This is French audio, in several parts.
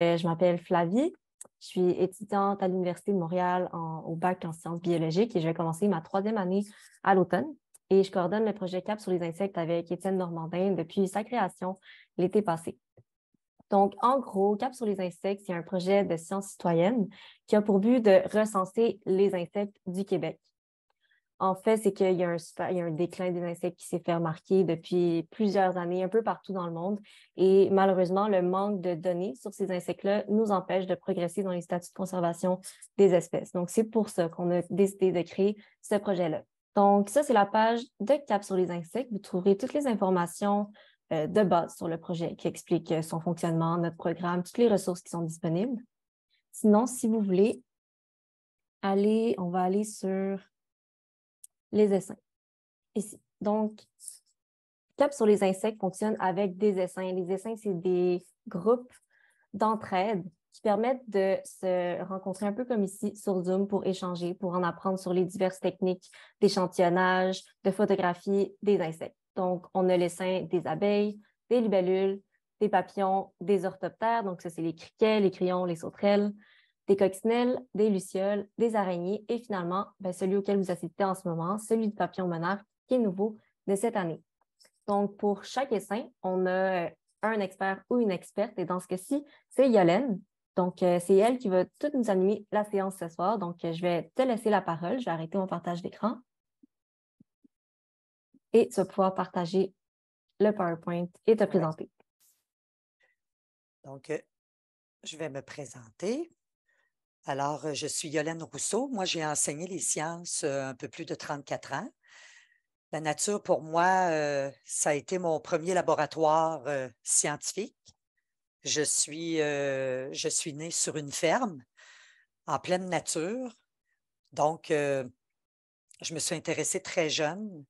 Je m'appelle Flavie. Je suis étudiante à l'Université de Montréal au bac en sciences biologiques et je vais commencer ma troisième année à l'automne. Et je coordonne le projet CAP sur les insectes avec Étienne Normandin depuis sa création l'été passé. Donc, en gros, CAP sur les insectes, c'est un projet de sciences citoyennes qui a pour but de recenser les insectes du Québec. En fait, c'est qu'il y a il y a un déclin des insectes qui s'est fait remarquer depuis plusieurs années, un peu partout dans le monde. Et malheureusement, le manque de données sur ces insectes-là nous empêche de progresser dans les statuts de conservation des espèces. Donc, c'est pour ça qu'on a décidé de créer ce projet-là. Donc, ça, c'est la page de CAP sur les insectes. Vous trouverez toutes les informations de base sur le projet qui expliquent son fonctionnement, notre programme, toutes les ressources qui sont disponibles. Sinon, si vous voulez, on va aller sur les essaims. Ici. Donc, CAP sur les insectes fonctionne avec des essaims. Les essaims, c'est des groupes d'entraide qui permettent de se rencontrer un peu comme ici sur Zoom pour échanger, pour en apprendre sur les diverses techniques d'échantillonnage, de photographie des insectes. Donc, on a l'essaim des abeilles, des libellules, des papillons, des orthoptères, donc ça, c'est les criquets, les crayons, les sauterelles, des coccinelles, des lucioles, des araignées et finalement, celui auquel vous assistez en ce moment, celui du papillon monarque, qui est nouveau de cette année. Donc, pour chaque essaim, on a un expert ou une experte. Et dans ce cas-ci, c'est Yolène. Donc, c'est elle qui va tout nous animer la séance ce soir. Donc, je vais te laisser la parole. Je vais arrêter mon partage d'écran. Et tu vas pouvoir partager le PowerPoint et te présenter. Donc, je vais me présenter. Alors, je suis Yolène Rousseau. Moi, j'ai enseigné les sciences un peu plus de 34 ans. La nature, pour moi, ça a été mon premier laboratoire scientifique. Je suis née sur une ferme en pleine nature. Donc, je me suis intéressée très jeune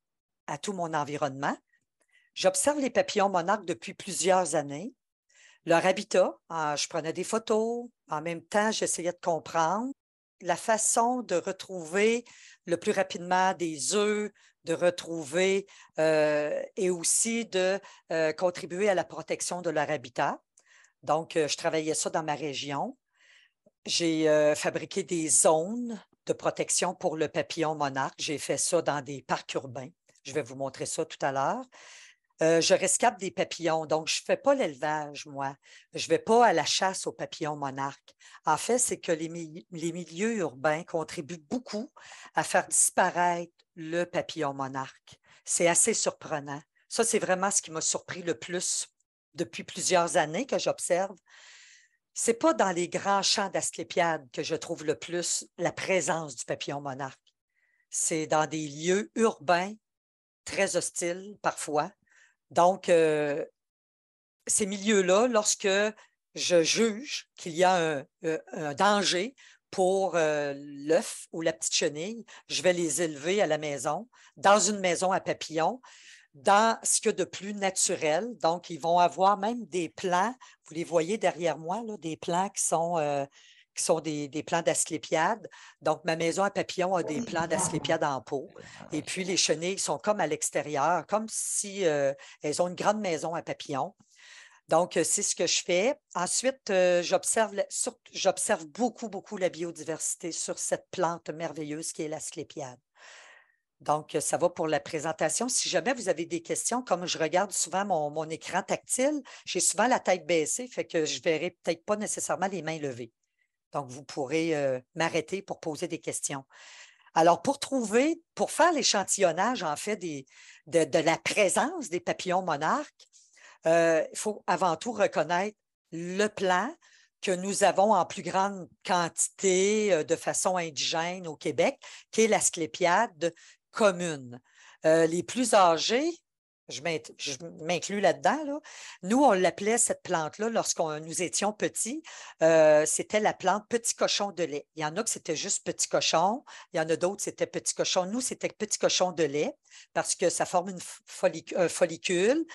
à tout mon environnement. J'observe les papillons monarques depuis plusieurs années. Leur habitat, je prenais des photos. En même temps, j'essayais de comprendre la façon de retrouver le plus rapidement des œufs, de retrouver et aussi de contribuer à la protection de leur habitat. Donc, je travaillais ça dans ma région. J'ai fabriqué des zones de protection pour le papillon monarque. J'ai fait ça dans des parcs urbains. Je vais vous montrer ça tout à l'heure. Je rescapte des papillons, donc je ne fais pas l'élevage, moi. Je ne vais pas à la chasse aux papillons monarques. En fait, c'est que les milieux urbains contribuent beaucoup à faire disparaître le papillon monarque. C'est assez surprenant. Ça, c'est vraiment ce qui m'a surpris le plus depuis plusieurs années que j'observe. Ce n'est pas dans les grands champs d'Asclépiade que je trouve le plus la présence du papillon monarque. C'est dans des lieux urbains très hostiles parfois. Donc, ces milieux-là, lorsque je juge qu'il y a un danger pour l'œuf ou la petite chenille, je vais les élever à la maison, dans une maison à papillons, dans ce qu'il y a de plus naturel. Donc, ils vont avoir même des plants, vous les voyez derrière moi, là, des plants qui sont des plants d'asclépiade. Donc, ma maison à papillons a des plants d'asclépiade en pot. Et puis, les chenilles sont comme à l'extérieur, comme si elles ont une grande maison à papillons. Donc, c'est ce que je fais. Ensuite, j'observe beaucoup, beaucoup la biodiversité sur cette plante merveilleuse qui est l'asclépiade. Donc, ça va pour la présentation. Si jamais vous avez des questions, comme je regarde souvent mon écran tactile, j'ai souvent la tête baissée, fait que je ne verrai peut-être pas nécessairement les mains levées. Donc, vous pourrez m'arrêter pour poser des questions. Alors, pour faire l'échantillonnage, en fait, de la présence des papillons monarques, il faut avant tout reconnaître le plan que nous avons en plus grande quantité de façon indigène au Québec, qui est l'asclépiade commune. Les plus âgés, je m'inclus là-dedans, là. Nous, on l'appelait cette plante-là nous étions petits, c'était la plante petit cochon de lait. Il y en a que c'était juste petit cochon, il y en a d'autres c'était petit cochon. Nous, c'était petit cochon de lait parce que ça forme un follicule.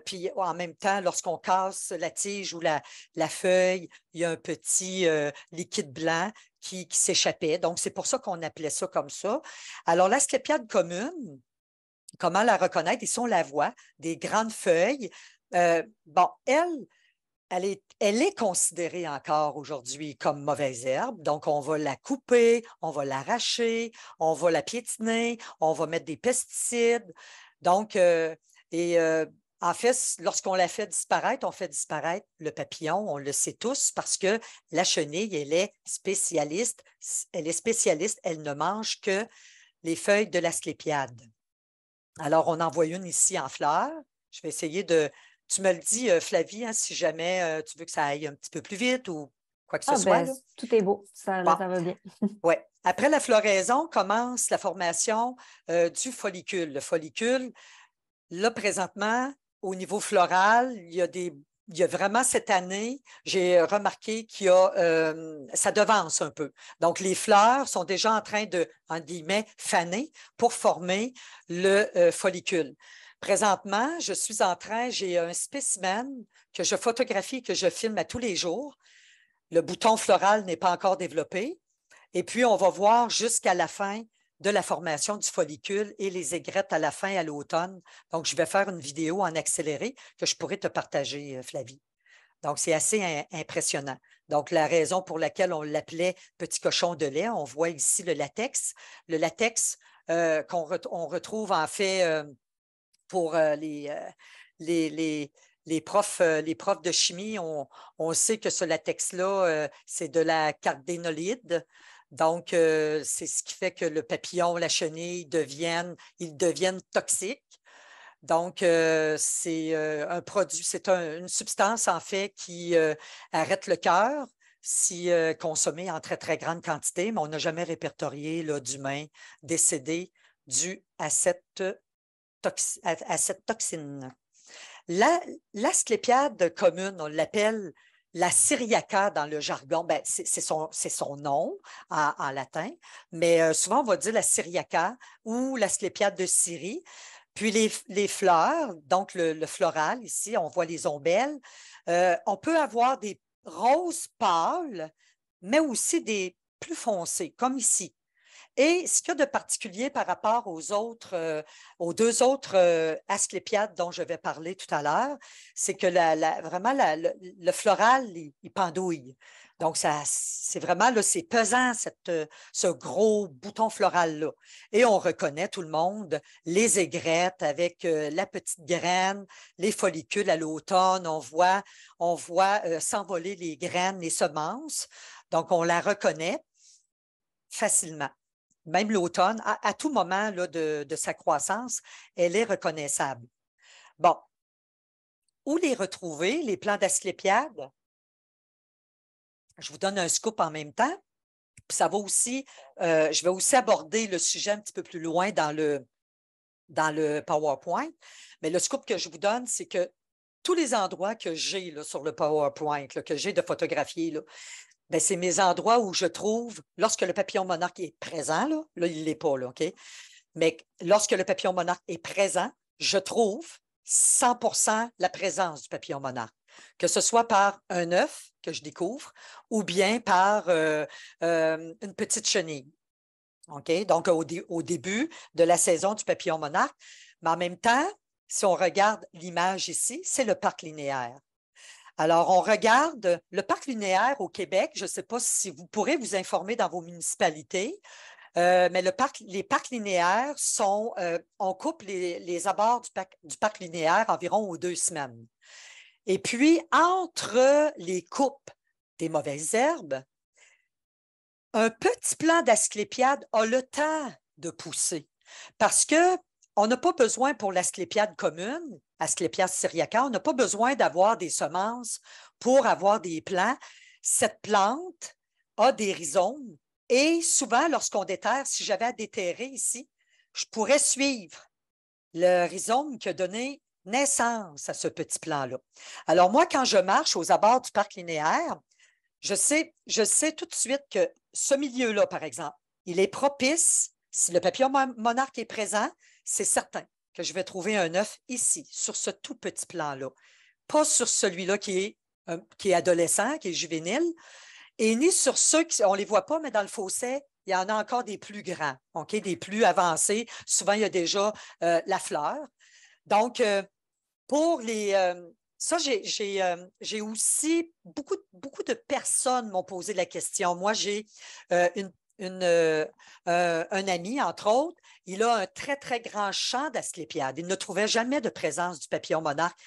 Puis en même temps, lorsqu'on casse la tige ou la feuille, il y a un petit liquide blanc qui s'échappait. Donc, c'est pour ça qu'on appelait ça comme ça. Alors, l'asclépiade commune, comment la reconnaître? Ici, on la voit, des grandes feuilles. Bon, elle, elle est considérée encore aujourd'hui comme mauvaise herbe. Donc, on va la couper, on va l'arracher, on va la piétiner, on va mettre des pesticides. Donc, en fait, lorsqu'on la fait disparaître, on fait disparaître le papillon, on le sait tous, parce que la chenille, elle est spécialiste, elle ne mange que les feuilles de l'asclépiade. Alors, on en voit une ici en fleurs. Je vais essayer de... Tu me le dis, Flavie, hein, si jamais tu veux que ça aille un petit peu plus vite ou quoi que ce Ah, soit. ben, Là. tout est beau. Ça, là, Bon, ça va bien. ouais. Après la floraison, commence la formation du follicule. Le follicule, là, présentement, au niveau floral, il y a vraiment cette année, j'ai remarqué qu'il y a, ça devance un peu. Donc, les fleurs sont déjà en train de, en guillemets, faner pour former le follicule. Présentement, je suis en train, j'ai un spécimen que je photographie, que je filme à tous les jours. Le bouton floral n'est pas encore développé. Et puis, on va voir jusqu'à la fin de la formation du follicule et les aigrettes à la fin, à l'automne. Donc, je vais faire une vidéo en accéléré que je pourrais te partager, Flavie. Donc, c'est assez impressionnant. Donc, la raison pour laquelle on l'appelait petit cochon de lait, on voit ici le latex. Le latex qu'on retrouve en fait pour les profs de chimie, on sait que ce latex-là, c'est de la cardénolide. Donc, c'est ce qui fait que le papillon, la chenille ils deviennent toxiques. Donc, c'est un produit, c'est une substance en fait qui arrête le cœur si consommée en très, très grande quantité, mais on n'a jamais répertorié d'humains décédés dû à cette toxine. L'asclépiade commune, on l'appelle la syriaca dans le jargon. Ben, c'est son nom en latin, mais souvent on va dire la syriaca ou l'asclépiade de Syrie. Puis les fleurs, donc le floral, ici, on voit les ombelles. On peut avoir des roses pâles, mais aussi des plus foncés, comme ici. Et ce qu'il y a de particulier par rapport aux deux autres asclépiades dont je vais parler tout à l'heure, c'est que vraiment le floral, il pendouille. Donc, c'est vraiment, là, c'est pesant, ce gros bouton floral-là. Et on reconnaît tout le monde, les aigrettes avec la petite graine, les follicules à l'automne, on voit s'envoler les graines, les semences. Donc, on la reconnaît facilement. Même l'automne, à tout moment là, de sa croissance, elle est reconnaissable. Bon, où les retrouver, les plants d'asclépiade? Je vous donne un scoop en même temps. Puis ça va aussi, je vais aussi aborder le sujet un petit peu plus loin dans le PowerPoint. Mais le scoop que je vous donne, c'est que tous les endroits que j'ai sur le PowerPoint, là, que j'ai de photographier, là, ben, c'est mes endroits où je trouve, lorsque le papillon monarque est présent, là il ne l'est pas, là, OK? Mais lorsque le papillon monarque est présent, je trouve 100% la présence du papillon monarque, que ce soit par un œuf que je découvre ou bien par une petite chenille. OK? Donc, au début de la saison du papillon monarque. Mais en même temps, si on regarde l'image ici, c'est le parc linéaire. Alors, on regarde le parc linéaire au Québec. Je ne sais pas si vous pourrez vous informer dans vos municipalités, mais les parcs linéaires on coupe les abords du parc linéaire environ aux 2 semaines. Et puis, entre les coupes des mauvaises herbes, un petit plant d'asclépiade a le temps de pousser parce qu'on n'a pas besoin pour l'asclépiade commune, Asclepias syriaca, on n'a pas besoin d'avoir des semences pour avoir des plants. Cette plante a des rhizomes et souvent, lorsqu'on déterre, si j'avais à déterrer ici, je pourrais suivre le rhizome qui a donné naissance à ce petit plant-là. Alors moi, quand je marche aux abords du parc linéaire, je sais tout de suite que ce milieu-là, par exemple, il est propice. Si le papillon monarque est présent, c'est certain que je vais trouver un œuf ici, sur ce tout petit plan-là. Pas sur celui-là qui est adolescent, qui est juvénile, et ni sur ceux qui, on ne les voit pas, mais dans le fossé, il y en a encore des plus grands, okay, des plus avancés. Souvent, il y a déjà la fleur. Donc, pour Ça, j'ai aussi, beaucoup de personnes m'ont posé la question. Moi, j'ai un ami, entre autres, il a un très, très grand champ d'asclépiades. Il ne trouvait jamais de présence du papillon monarque.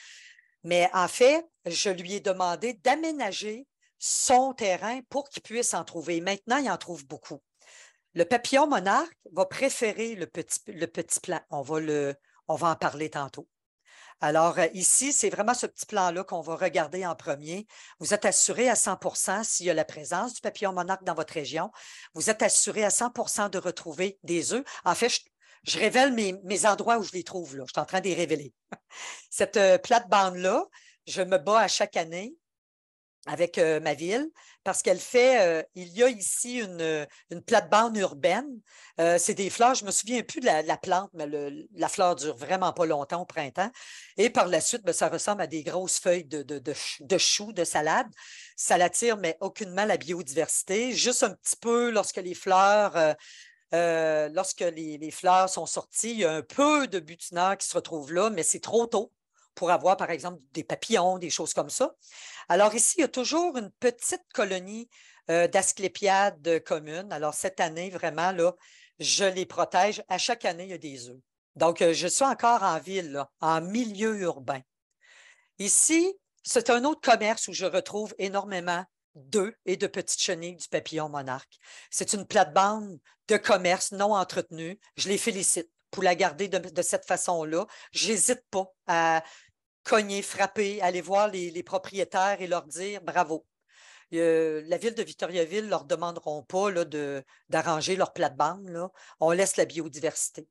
Mais en fait, je lui ai demandé d'aménager son terrain pour qu'il puisse en trouver. Maintenant, il en trouve beaucoup. Le papillon monarque va préférer le petit plant. On va en parler tantôt. Alors, ici, c'est vraiment ce petit plan-là qu'on va regarder en premier. Vous êtes assuré à 100 s'il y a la présence du papillon monarque dans votre région. Vous êtes assuré à 100 de retrouver des œufs. En fait, je révèle mes endroits où je les trouve. Là. Je suis en train de les révéler. Cette plate-bande-là, je me bats à chaque année avec ma ville parce qu'elle fait, il y a ici une plate-bande urbaine. C'est des fleurs, je ne me souviens plus de la plante, mais la fleur dure vraiment pas longtemps au printemps. Et par la suite, ben, ça ressemble à des grosses feuilles de choux, de salade. Ça l'attire, mais aucunement la biodiversité. Juste un petit peu lorsque les fleurs, les fleurs sont sorties, il y a un peu de butineurs qui se retrouvent là, mais c'est trop tôt pour avoir, par exemple, des papillons, des choses comme ça. Alors ici, il y a toujours une petite colonie d'asclépiades communes. Alors cette année, vraiment, là, je les protège. À chaque année, il y a des œufs. Donc, je suis encore en ville, là, en milieu urbain. Ici, c'est un autre commerce où je retrouve énormément d'œufs et de petites chenilles du papillon monarque. C'est une plate-bande de commerce non entretenue. Je les félicite pour la garder de cette façon-là. Je n'hésite pas à cogner, frapper, aller voir les propriétaires et leur dire bravo. La ville de Victoriaville ne leur demanderont pas là, d'arranger leur plate-bande. Là. On laisse la biodiversité.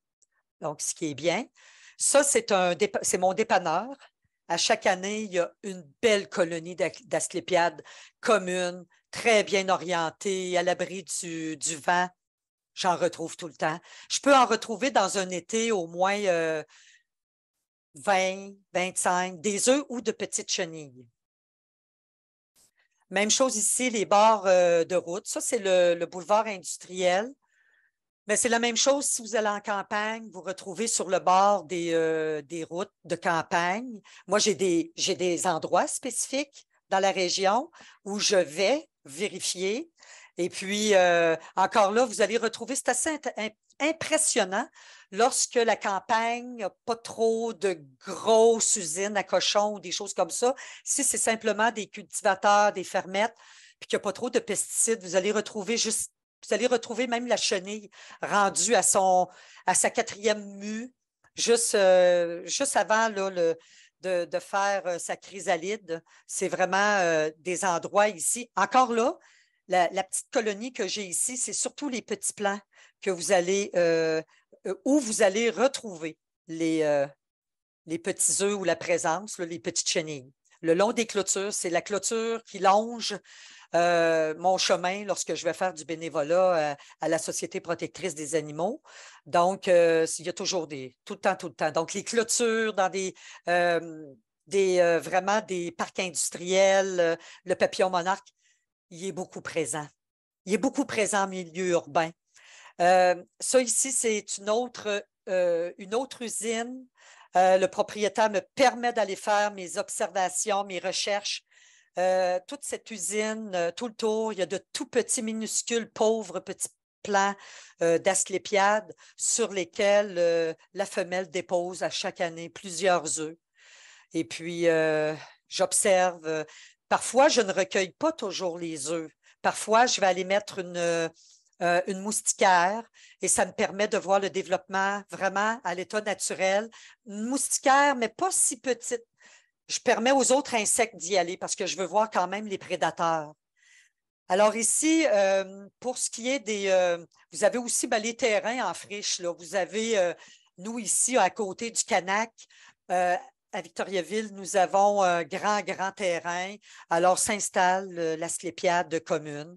Donc, ce qui est bien. Ça, c'est mon dépanneur. À chaque année, il y a une belle colonie d'asclépiades communes, très bien orientée, à l'abri du vent. J'en retrouve tout le temps. Je peux en retrouver dans un été au moins 20, 25, des œufs ou de petites chenilles. Même chose ici, les bords de route. Ça, c'est le boulevard industriel. Mais c'est la même chose si vous allez en campagne, vous retrouvez sur le bord des routes de campagne. Moi, j'ai des endroits spécifiques dans la région où je vais vérifier. Et puis, encore là, vous allez retrouver, c'est assez impressionnant lorsque la campagne n'a pas trop de grosses usines à cochons ou des choses comme ça. Si c'est simplement des cultivateurs, des fermettes, puis qu'il n'y a pas trop de pesticides, vous allez retrouver même la chenille rendue à sa quatrième mue, juste avant là, de faire sa chrysalide. C'est vraiment des endroits ici. Encore là, la petite colonie que j'ai ici, c'est surtout les petits plants que où vous allez retrouver les petits œufs ou la présence, là, les petites chenilles. Le long des clôtures, c'est la clôture qui longe mon chemin lorsque je vais faire du bénévolat à la Société protectrice des animaux. Donc, il y a toujours tout le temps, tout le temps. Donc, les clôtures dans vraiment des parcs industriels, le papillon monarque, il est beaucoup présent. Il est beaucoup présent en milieu urbain. Ça ici, c'est une autre usine. Le propriétaire me permet d'aller faire mes observations, mes recherches. Toute cette usine, tout le tour, il y a de tout petits, minuscules, pauvres petits plants d'asclépiades sur lesquels la femelle dépose à chaque année plusieurs œufs. Et puis, j'observe. Parfois, je ne recueille pas toujours les œufs. Parfois, je vais aller mettre une moustiquaire et ça me permet de voir le développement vraiment à l'état naturel. Une moustiquaire, mais pas si petite. Je permets aux autres insectes d'y aller parce que je veux voir quand même les prédateurs. Alors ici, pour ce qui est vous avez aussi les terrains en friche. Là. Vous avez, nous ici, à côté du Canac, à Victoriaville, nous avons un grand, grand terrain. Alors s'installe l'asclépiade commune.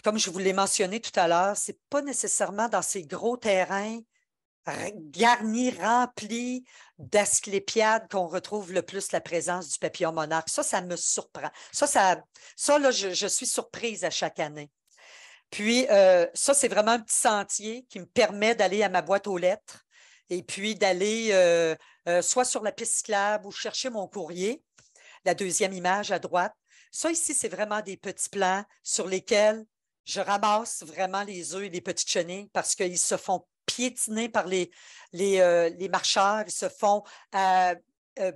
Comme je vous l'ai mentionné tout à l'heure, ce n'est pas nécessairement dans ces gros terrains garnis, remplis d'asclépiades qu'on retrouve le plus la présence du papillon monarque. Ça me surprend. Ça là, je suis surprise à chaque année. Puis, ça, c'est vraiment un petit sentier qui me permet d'aller à ma boîte aux lettres et puis d'aller soit sur la piste cyclable ou chercher mon courrier. la deuxième image à droite. Ça ici, c'est vraiment des petits plants sur lesquels je ramasse vraiment les œufs et les petites chenilles parce qu'ils se font piétiner par les marcheurs, ils se font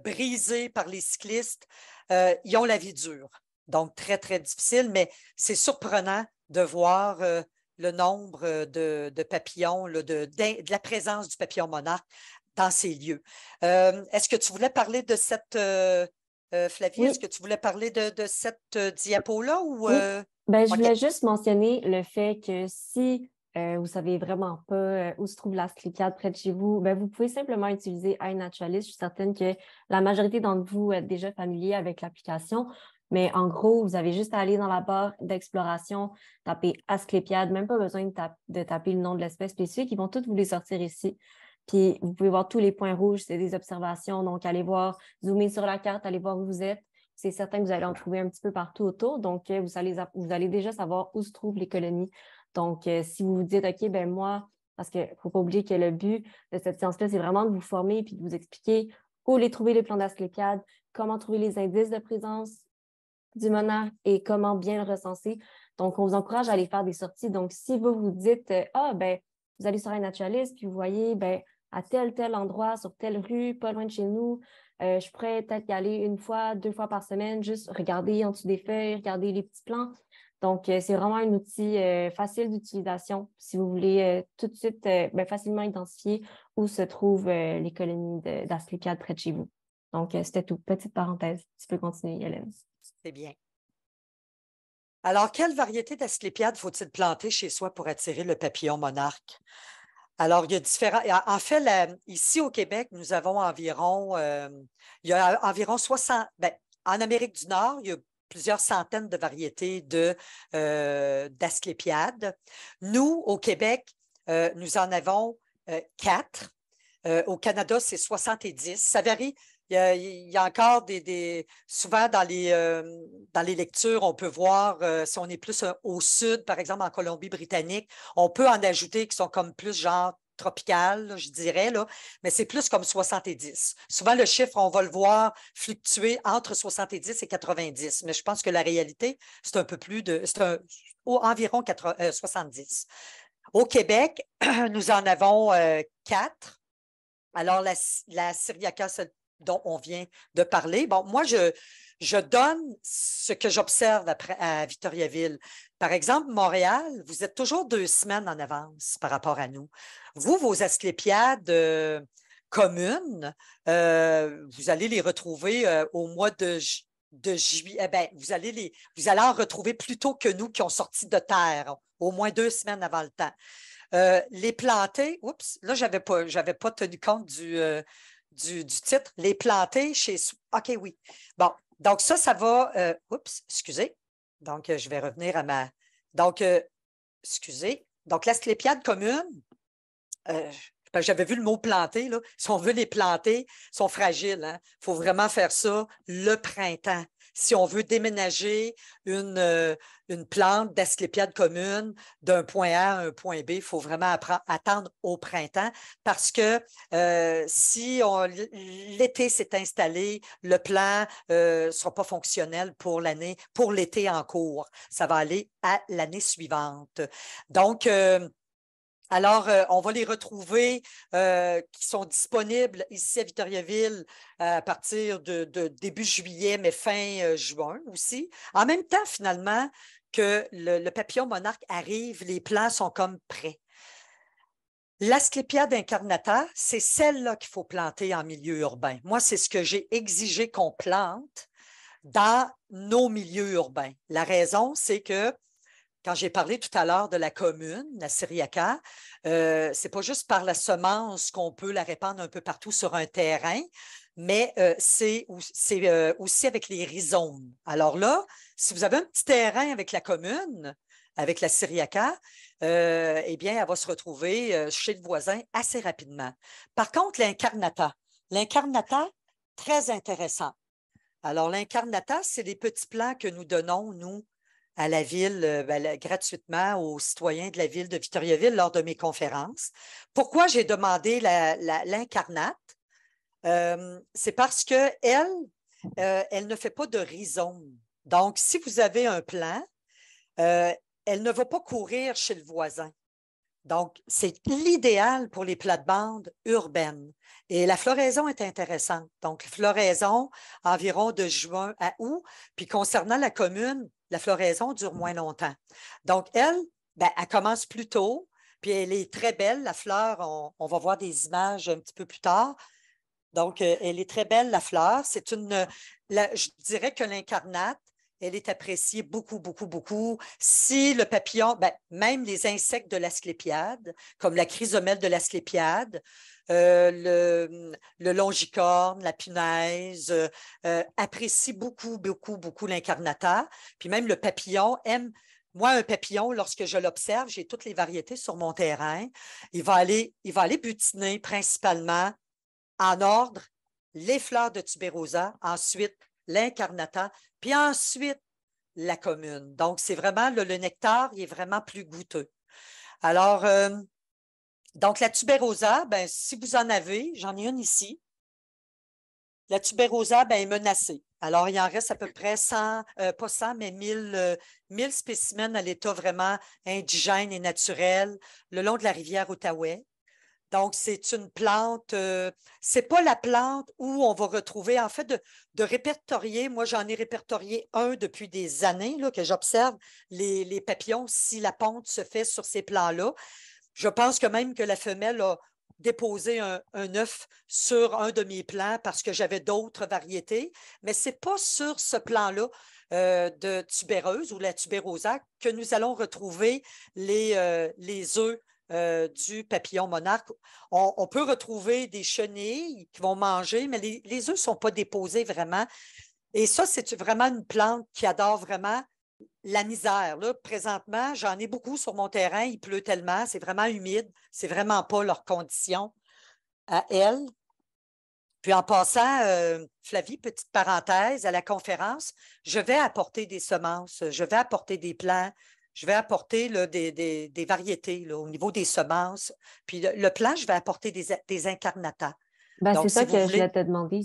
briser par les cyclistes. Ils ont la vie dure. Donc, très, très difficile, mais c'est surprenant de voir le nombre de papillons, là, de la présence du papillon monarque dans ces lieux. Est-ce que tu voulais parler de cette, Flavie, est-ce Oui, que tu voulais parler de cette diapo-là ou oui. Ben, je OK. voulais juste mentionner le fait que si vous ne savez vraiment pas où se trouve l'asclépiade près de chez vous, ben, vous pouvez simplement utiliser iNaturalist. Je suis certaine que la majorité d'entre vous êtes déjà familier avec l'application. Mais en gros, vous avez juste à aller dans la barre d'exploration, taper asclépiade, même pas besoin de taper le nom de l'espèce spécifique. Ils vont tous vous les sortir ici. Puis vous pouvez voir tous les points rouges, c'est des observations. Donc, allez voir, zoomer sur la carte, allez voir où vous êtes. C'est certain que vous allez en trouver un petit peu partout autour. Donc, vous allez déjà savoir où se trouvent les colonies. Donc, si vous vous dites, OK, ben moi, parce qu'il ne faut pas oublier que le but de cette science-là, c'est vraiment de vous former et de vous expliquer où les trouver les plans d'asclépiade, comment trouver les indices de présence du monarque et comment bien le recenser. Donc, on vous encourage à aller faire des sorties. Donc, si vous vous dites, ben, vous allez sur un naturaliste, puis vous voyez, ben, à tel endroit, sur telle rue, pas loin de chez nous, je pourrais peut-être y aller une fois, 2 fois par semaine, juste regarder en dessous des feuilles, regarder les petits plans. Donc, c'est vraiment un outil facile d'utilisation si vous voulez tout de suite ben, facilement identifier où se trouvent les colonies d'asclépiades près de chez vous. Donc, c'était tout. Petite parenthèse. Tu peux continuer, Hélène. C'est bien. Alors, quelle variété d'asclépiades faut-il planter chez soi pour attirer le papillon monarque? Alors, il y a différents. En fait, ici au Québec, nous avons environ, il y a environ 60. Ben, en Amérique du Nord, il y a plusieurs centaines de variétés d'asclépiades. Nous, au Québec, nous en avons 4. Au Canada, c'est 70. Ça varie. Il y a encore souvent dans les lectures, on peut voir, si on est plus au sud, par exemple en Colombie-Britannique, on peut en ajouter qui sont comme plus genre tropicales, là, je dirais, là, mais c'est plus comme 70. Souvent, le chiffre, on va le voir fluctuer entre 70 et 90, mais je pense que la réalité, c'est un peu plus environ 70. Au Québec, nous en avons 4. Alors, la Syriaca dont on vient de parler, bon, moi, je donne ce que j'observe à Victoriaville. Par exemple, Montréal, vous êtes toujours 2 semaines en avance par rapport à nous. Vous, vos asclépiades communes, vous allez les retrouver au mois de juillet. Ben, vous allez en retrouver plus tôt que nous qui ont sorti de terre, au moins 2 semaines avant le temps. Les planter, oups, là, je n'avais pas tenu compte du titre. Les planter chez. OK, oui. Bon, donc ça va. Oups, excusez. Donc, je vais revenir à ma. Donc, excusez. Donc, l'asclépiade commune, j'avais vu le mot planter, là. Si on veut les planter, ils sont fragiles. Hein? Il faut vraiment faire ça le printemps. Si on veut déménager une plante d'asclépiade commune d'un point A à un point B, il faut vraiment attendre au printemps parce que si l'été s'est installé, le plan ne sera pas fonctionnel pour l'été en cours. Ça va aller à l'année suivante. Donc, alors, on va les retrouver qui sont disponibles ici à Victoriaville à partir de début juillet, mais fin juin aussi. En même temps, finalement, que le papillon monarque arrive, les plants sont comme prêts. L'Asclépiade incarnata, c'est celle-là qu'il faut planter en milieu urbain. Moi, c'est ce que j'ai exigé qu'on plante dans nos milieux urbains. La raison, c'est que quand j'ai parlé tout à l'heure de la commune, la Syriaca, ce n'est pas juste par la semence qu'on peut la répandre un peu partout sur un terrain, mais c'est aussi avec les rhizomes. Alors là, si vous avez un petit terrain avec la commune, avec la Syriaca, eh bien, elle va se retrouver chez le voisin assez rapidement. Par contre, l'incarnata, très intéressant. Alors, l'incarnata, c'est les petits plants que nous donnons, nous, à la ville, gratuitement aux citoyens de la ville de Victoriaville lors de mes conférences. Pourquoi j'ai demandé l'incarnate? C'est parce qu'elle, elle ne fait pas de rhizome. Donc, si vous avez un plant, elle ne va pas courir chez le voisin. Donc, c'est l'idéal pour les plates-bandes urbaines. Et la floraison est intéressante. Donc, floraison environ de juin à août. Puis, concernant la commune, la floraison dure moins longtemps. Donc, elle, ben, elle commence plus tôt. Puis, elle est très belle. La fleur, on va voir des images un petit peu plus tard. Donc, elle est très belle, la fleur. Je dirais que l'incarnate, elle est appréciée beaucoup, beaucoup, beaucoup. Si le papillon, ben, même les insectes de l'asclépiade, comme la chrysomèle de l'asclépiade, le longicorne, la punaise, apprécient beaucoup, beaucoup, beaucoup l'incarnata. Puis même le papillon aime. Moi, un papillon, lorsque je l'observe, j'ai toutes les variétés sur mon terrain. Il va aller butiner principalement en ordre les fleurs de tuberosa, ensuite l'incarnata, puis ensuite la commune. Donc, c'est vraiment le nectar, il est vraiment plus goûteux. Alors, donc la tuberosa, ben, si vous en avez, j'en ai une ici. La tuberosa ben, est menacée. Alors, il en reste à peu près 100, pas 100, mais 1000 spécimens à l'état vraiment indigène et naturel le long de la rivière Outaouais. Donc, c'est une plante, c'est pas la plante où on va retrouver, en fait, de répertorier. Moi, j'en ai répertorié un depuis des années là, que j'observe les papillons, si la ponte se fait sur ces plants-là. Je pense que même que la femelle a déposé un œuf sur un de mes plants parce que j'avais d'autres variétés, mais ce n'est pas sur ce plan-là de tubéreuse ou la tubérosa que nous allons retrouver les œufs du papillon monarque. On peut retrouver des chenilles qui vont manger, mais les œufs ne sont pas déposés vraiment. Et ça, c'est vraiment une plante qui adore vraiment la misère. Là, présentement, j'en ai beaucoup sur mon terrain. Il pleut tellement, c'est vraiment humide. C'est vraiment pas leurs conditions à elles. Puis en passant, Flavie, petite parenthèse, à la conférence, je vais apporter des semences, je vais apporter des plants, je vais apporter là, des variétés là, au niveau des semences. Puis le plant, je vais apporter des incarnatas. Ben, c'est Donc, si ça vous que je voulais voulez, te demander.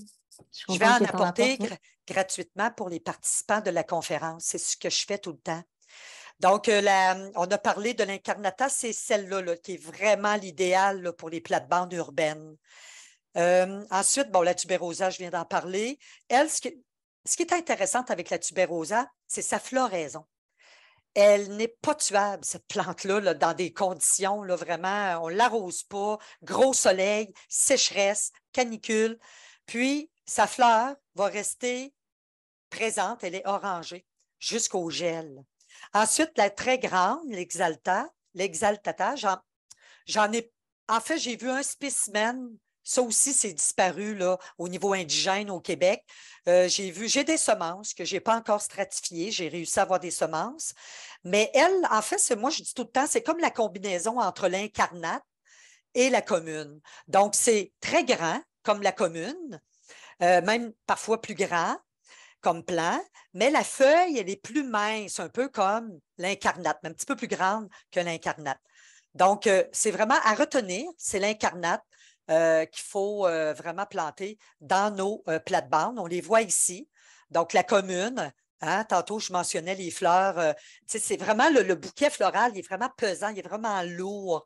Je suis je vais contente en que tu en apporter apportes. Oui. gratuitement pour les participants de la conférence. C'est ce que je fais tout le temps. Donc, on a parlé de l'incarnata, c'est celle-là là, qui est vraiment l'idéal pour les plates-bandes urbaines. Ensuite, bon, la tuberosa, je viens d'en parler. Elle, ce qui est intéressant avec la tuberosa, c'est sa floraison. Elle n'est pas tuable, cette plante-là, là, dans des conditions, là, vraiment, on ne l'arrose pas, gros soleil, sécheresse, canicule. Puis, sa fleur va rester présente, elle est orangée jusqu'au gel. Ensuite, la très grande, l'exaltata, j'en ai, en fait, j'ai vu un spécimen. Ça aussi, c'est disparu là, au niveau indigène au Québec. J'ai des semences que je n'ai pas encore stratifiées. J'ai réussi à avoir des semences. Mais elle, en fait, moi, je dis tout le temps, c'est comme la combinaison entre l'incarnate et la commune. Donc, c'est très grand, comme la commune, même parfois plus grand comme plant, mais la feuille, elle est plus mince, un peu comme l'incarnate, mais un petit peu plus grande que l'incarnate. Donc, c'est vraiment à retenir, c'est l'incarnate qu'il faut vraiment planter dans nos plates-bandes. On les voit ici. Donc, la commune, hein, tantôt, je mentionnais les fleurs. C'est vraiment le bouquet floral, il est vraiment pesant, il est vraiment lourd.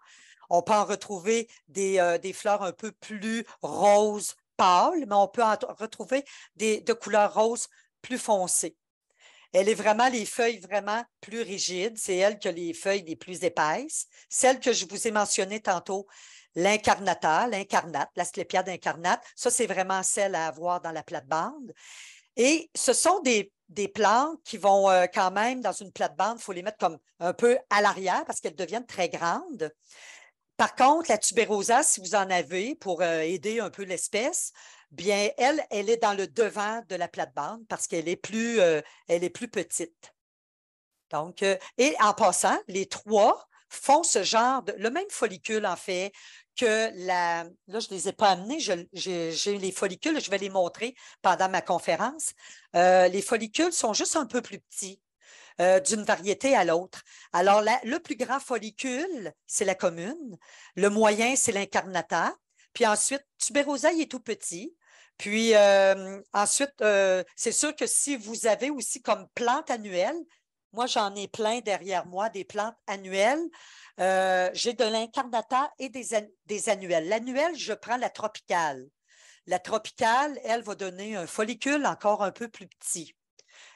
On peut en retrouver des fleurs un peu plus roses, pâles, mais on peut en retrouver de couleur rose plus foncée. Elle est vraiment les feuilles vraiment plus rigides. C'est elle qui a les feuilles les plus épaisses. Celle que je vous ai mentionnée tantôt, l'incarnate, l'asclépiade incarnate, ça, c'est vraiment celle à avoir dans la plate-bande. Et ce sont des plantes qui vont quand même, dans une plate-bande, il faut les mettre comme un peu à l'arrière parce qu'elles deviennent très grandes. Par contre, la tubérosa, si vous en avez pour aider un peu l'espèce, bien, elle est dans le devant de la plate-bande parce qu'elle est plus petite. Donc, et en passant, les trois font ce genre le même follicule, en fait, que là, je ne les ai pas amenés, j'ai les follicules, je vais les montrer pendant ma conférence. Les follicules sont juste un peu plus petits. D'une variété à l'autre. Alors, le plus grand follicule, c'est la commune. Le moyen, c'est l'incarnata. Puis ensuite, tuberosa, il est tout petit. Puis ensuite, c'est sûr que si vous avez aussi comme plante annuelle, moi j'en ai plein derrière moi, des plantes annuelles. J'ai de l'incarnata et des annuelles. L'annuelle, je prends la tropicale. La tropicale, elle va donner un follicule encore un peu plus petit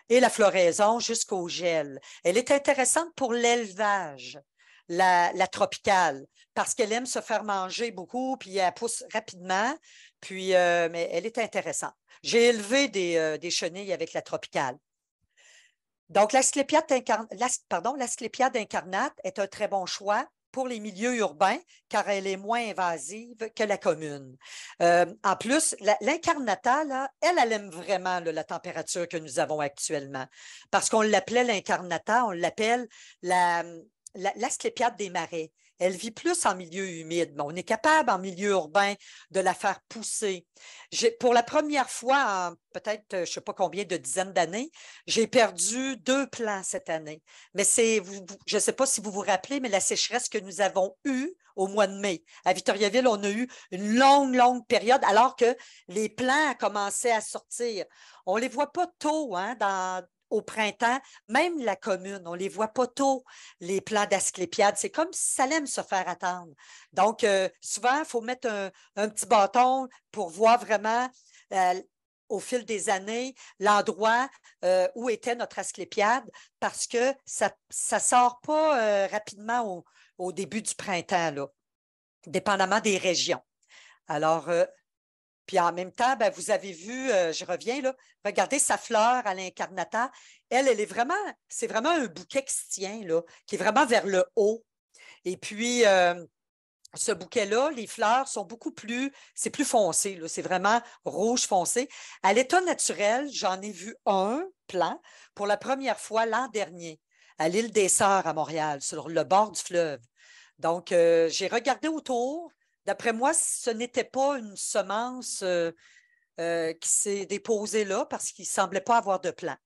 et la floraison jusqu'au gel. Elle est intéressante pour l'élevage, la tropicale, parce qu'elle aime se faire manger beaucoup, puis elle pousse rapidement, puis, mais elle est intéressante. J'ai élevé des chenilles avec la tropicale. Donc, l'asclépiade incarnate est un très bon choix pour les milieux urbains, car elle est moins invasive que la commune. En plus, l'incarnata, là, elle aime vraiment là, la température que nous avons actuellement, parce qu'on l'appelait l'incarnata, on l'appelle l'asclépiade des marais. Elle vit plus en milieu humide, mais on est capable en milieu urbain de la faire pousser. Pour la première fois en peut-être, je ne sais pas combien de dizaines d'années, j'ai perdu 2 plants cette année. Mais je ne sais pas si vous vous rappelez, mais la sécheresse que nous avons eue au mois de mai. À Victoriaville, on a eu une longue, longue période alors que les plants commençaient à sortir. On ne les voit pas tôt hein, au printemps, même la commune, on ne les voit pas tôt, les plants d'asclépiade. C'est comme si ça aime se faire attendre. Donc, souvent, il faut mettre un petit bâton pour voir vraiment au fil des années l'endroit où était notre asclépiade parce que ça ne sort pas rapidement au début du printemps, là, dépendamment des régions. Alors, puis en même temps, ben, vous avez vu, je reviens là, regardez sa fleur à l'incarnata. Elle est vraiment, c'est vraiment un bouquet qui se tient, là, qui est vraiment vers le haut. Et puis, ce bouquet-là, les fleurs sont beaucoup plus, c'est plus foncé, c'est vraiment rouge foncé. À l'état naturel, j'en ai vu un plant pour la première fois l'an dernier à l'île des Sœurs à Montréal, sur le bord du fleuve. Donc, j'ai regardé autour. D'après moi, ce n'était pas une semence qui s'est déposée là parce qu'il ne semblait pas avoir de plant.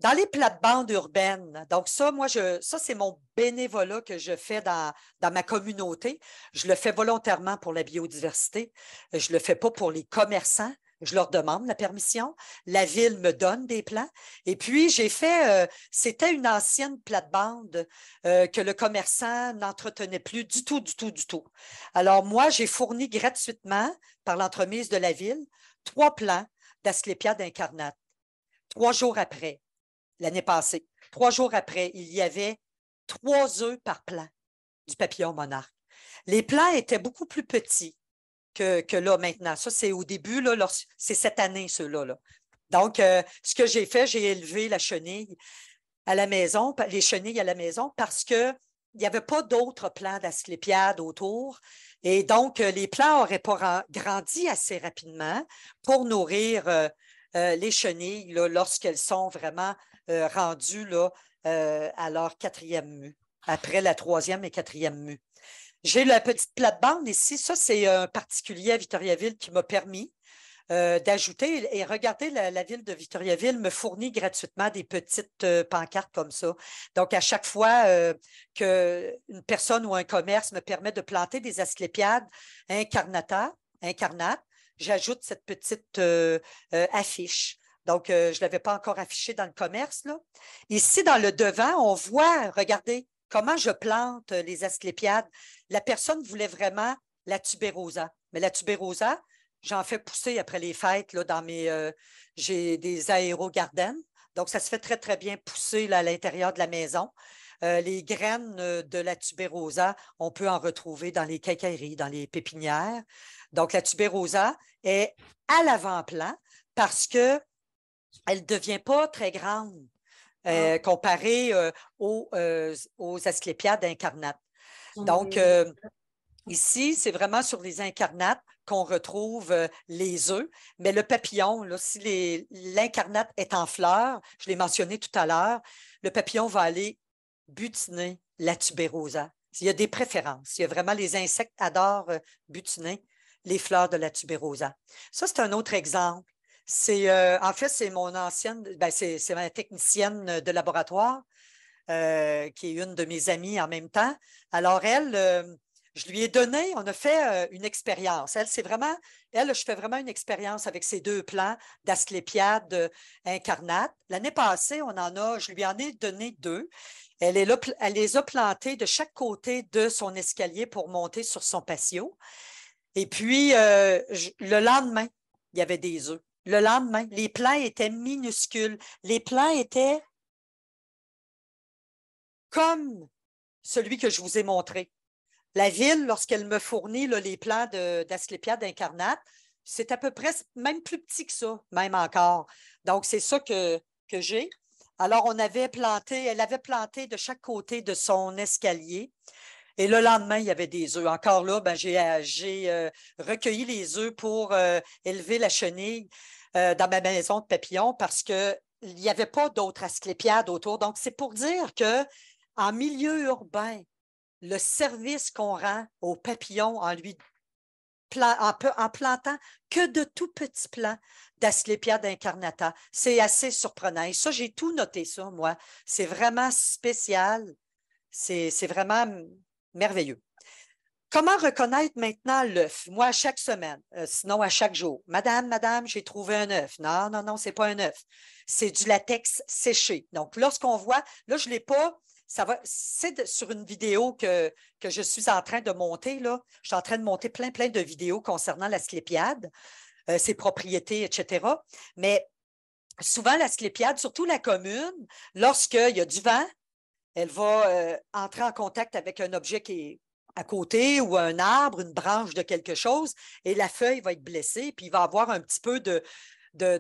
Dans les plates-bandes urbaines, donc ça, ça, c'est mon bénévolat que je fais dans ma communauté. Je le fais volontairement pour la biodiversité. Je ne le fais pas pour les commerçants. Je leur demande la permission. La ville me donne des plants. Et puis, j'ai fait, c'était une ancienne plate-bande que le commerçant n'entretenait plus du tout, du tout, du tout. Alors, moi, j'ai fourni gratuitement, par l'entremise de la ville, 3 plants d'Asclépiade incarnate. 3 jours après, l'année passée. 3 jours après, il y avait 3 œufs par plant du papillon monarque. Les plants étaient beaucoup plus petits que là maintenant. Ça, c'est au début, là, c'est cette année, ceux-là. Là. Donc, ce que j'ai fait, j'ai élevé la chenille à la maison, les chenilles à la maison, parce qu'il n'y avait pas d'autres plants d'asclépiade autour. Et donc, les plants n'auraient pas grandi assez rapidement pour nourrir les chenilles lorsqu'elles sont vraiment rendues là, à leur 4e mue, après la 3e et 4e mue. J'ai la petite plate-bande ici. Ça, c'est un particulier à Victoriaville qui m'a permis d'ajouter. Et regardez, la ville de Victoriaville me fournit gratuitement des petites pancartes comme ça. Donc, à chaque fois qu'une personne ou un commerce me permet de planter des asclépiades incarnates, j'ajoute cette petite affiche. Donc, je ne l'avais pas encore affiché dans le commerce. Là. Ici, dans le devant, on voit, regardez, comment je plante les asclépiades. La personne voulait vraiment la tubérosa. Mais la tubérosa, j'en fais pousser après les fêtes là, j'ai des aérogardens. Donc, ça se fait très, très bien pousser là, à l'intérieur de la maison. Les graines de la tubérosa, on peut en retrouver dans les quincailleries, dans les pépinières. Donc, la tubérosa est à l'avant-plan parce qu'elle ne devient pas très grande comparée aux asclépiades incarnates. Donc, ici, c'est vraiment sur les incarnates qu'on retrouve les œufs, mais le papillon, là, si l'incarnate est en fleurs, je l'ai mentionné tout à l'heure, le papillon va aller butiner la tubérosa. Il y a des préférences. Il y a vraiment les insectes adorent butiner les fleurs de la tubérosa. Ça, c'est un autre exemple. En fait, c'est mon ancienne, c'est ma technicienne de laboratoire qui est une de mes amies en même temps. Alors, elle, Je lui ai donné, on a fait une expérience. Je fais vraiment une expérience avec ces deux plants d'Asclépiade incarnate. L'année passée, je lui en ai donné deux. Elle les a plantés de chaque côté de son escalier pour monter sur son patio. Et puis, le lendemain, il y avait des œufs. Le lendemain, les plants étaient minuscules. Les plants étaient comme celui que je vous ai montré. La ville, lorsqu'elle me fournit là, les plants d'Asclépiade incarnate, c'est à peu près même plus petit que ça, même encore. Donc, c'est ça que j'ai. Alors, elle avait planté de chaque côté de son escalier. Et le lendemain, il y avait des œufs. Encore là, ben, j'ai recueilli les œufs pour élever la chenille dans ma maison de papillons parce qu'il n'y avait pas d'autres asclépiades autour. Donc, c'est pour dire que en milieu urbain, le service qu'on rend aux papillons en plantant que de tout petits plants d'Asclépiade incarnata, c'est assez surprenant. Et ça, j'ai tout noté ça, moi. C'est vraiment spécial. C'est vraiment merveilleux. Comment reconnaître maintenant l'œuf? Moi, à chaque semaine, sinon à chaque jour. Madame, j'ai trouvé un œuf. Non, non, non, c'est pas un œuf. C'est du latex séché. Donc, lorsqu'on voit, là, je ne l'ai pas, c'est sur une vidéo que je suis en train de monter, là. Je suis en train de monter plein de vidéos concernant l'asclépiade, ses propriétés, etc. Mais souvent, l'asclépiade, surtout la commune, lorsqu'il y a du vent, elle va entrer en contact avec un objet qui est à côté ou un arbre, une branche de quelque chose, et la feuille va être blessée, puis il va avoir un petit peu de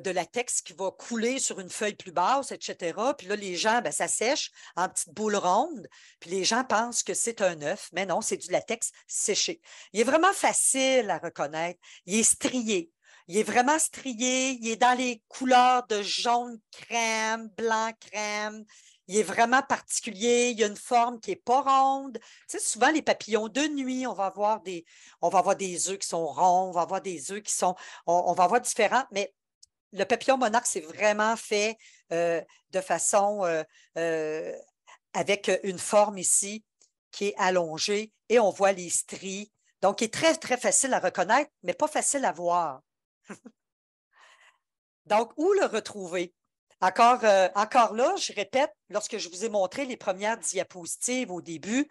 latex qui va couler sur une feuille plus basse, etc. Puis là, les gens, ben, ça sèche en petites boules rondes, puis les gens pensent que c'est un œuf, mais non, c'est du latex séché. Il est vraiment facile à reconnaître. Il est strié. Il est vraiment strié. Il est dans les couleurs de jaune crème, blanc crème. Il est vraiment particulier. Il y a une forme qui n'est pas ronde. Tu sais, souvent, les papillons de nuit, on va avoir des œufs qui sont ronds, on va avoir des œufs qui sont. On va avoir différents, mais le papillon monarque, c'est vraiment fait de façon avec une forme ici qui est allongée et on voit les stries. Donc, il est très, très facile à reconnaître, mais pas facile à voir. Donc, où le retrouver? Encore là, je répète, lorsque je vous ai montré les premières diapositives au début,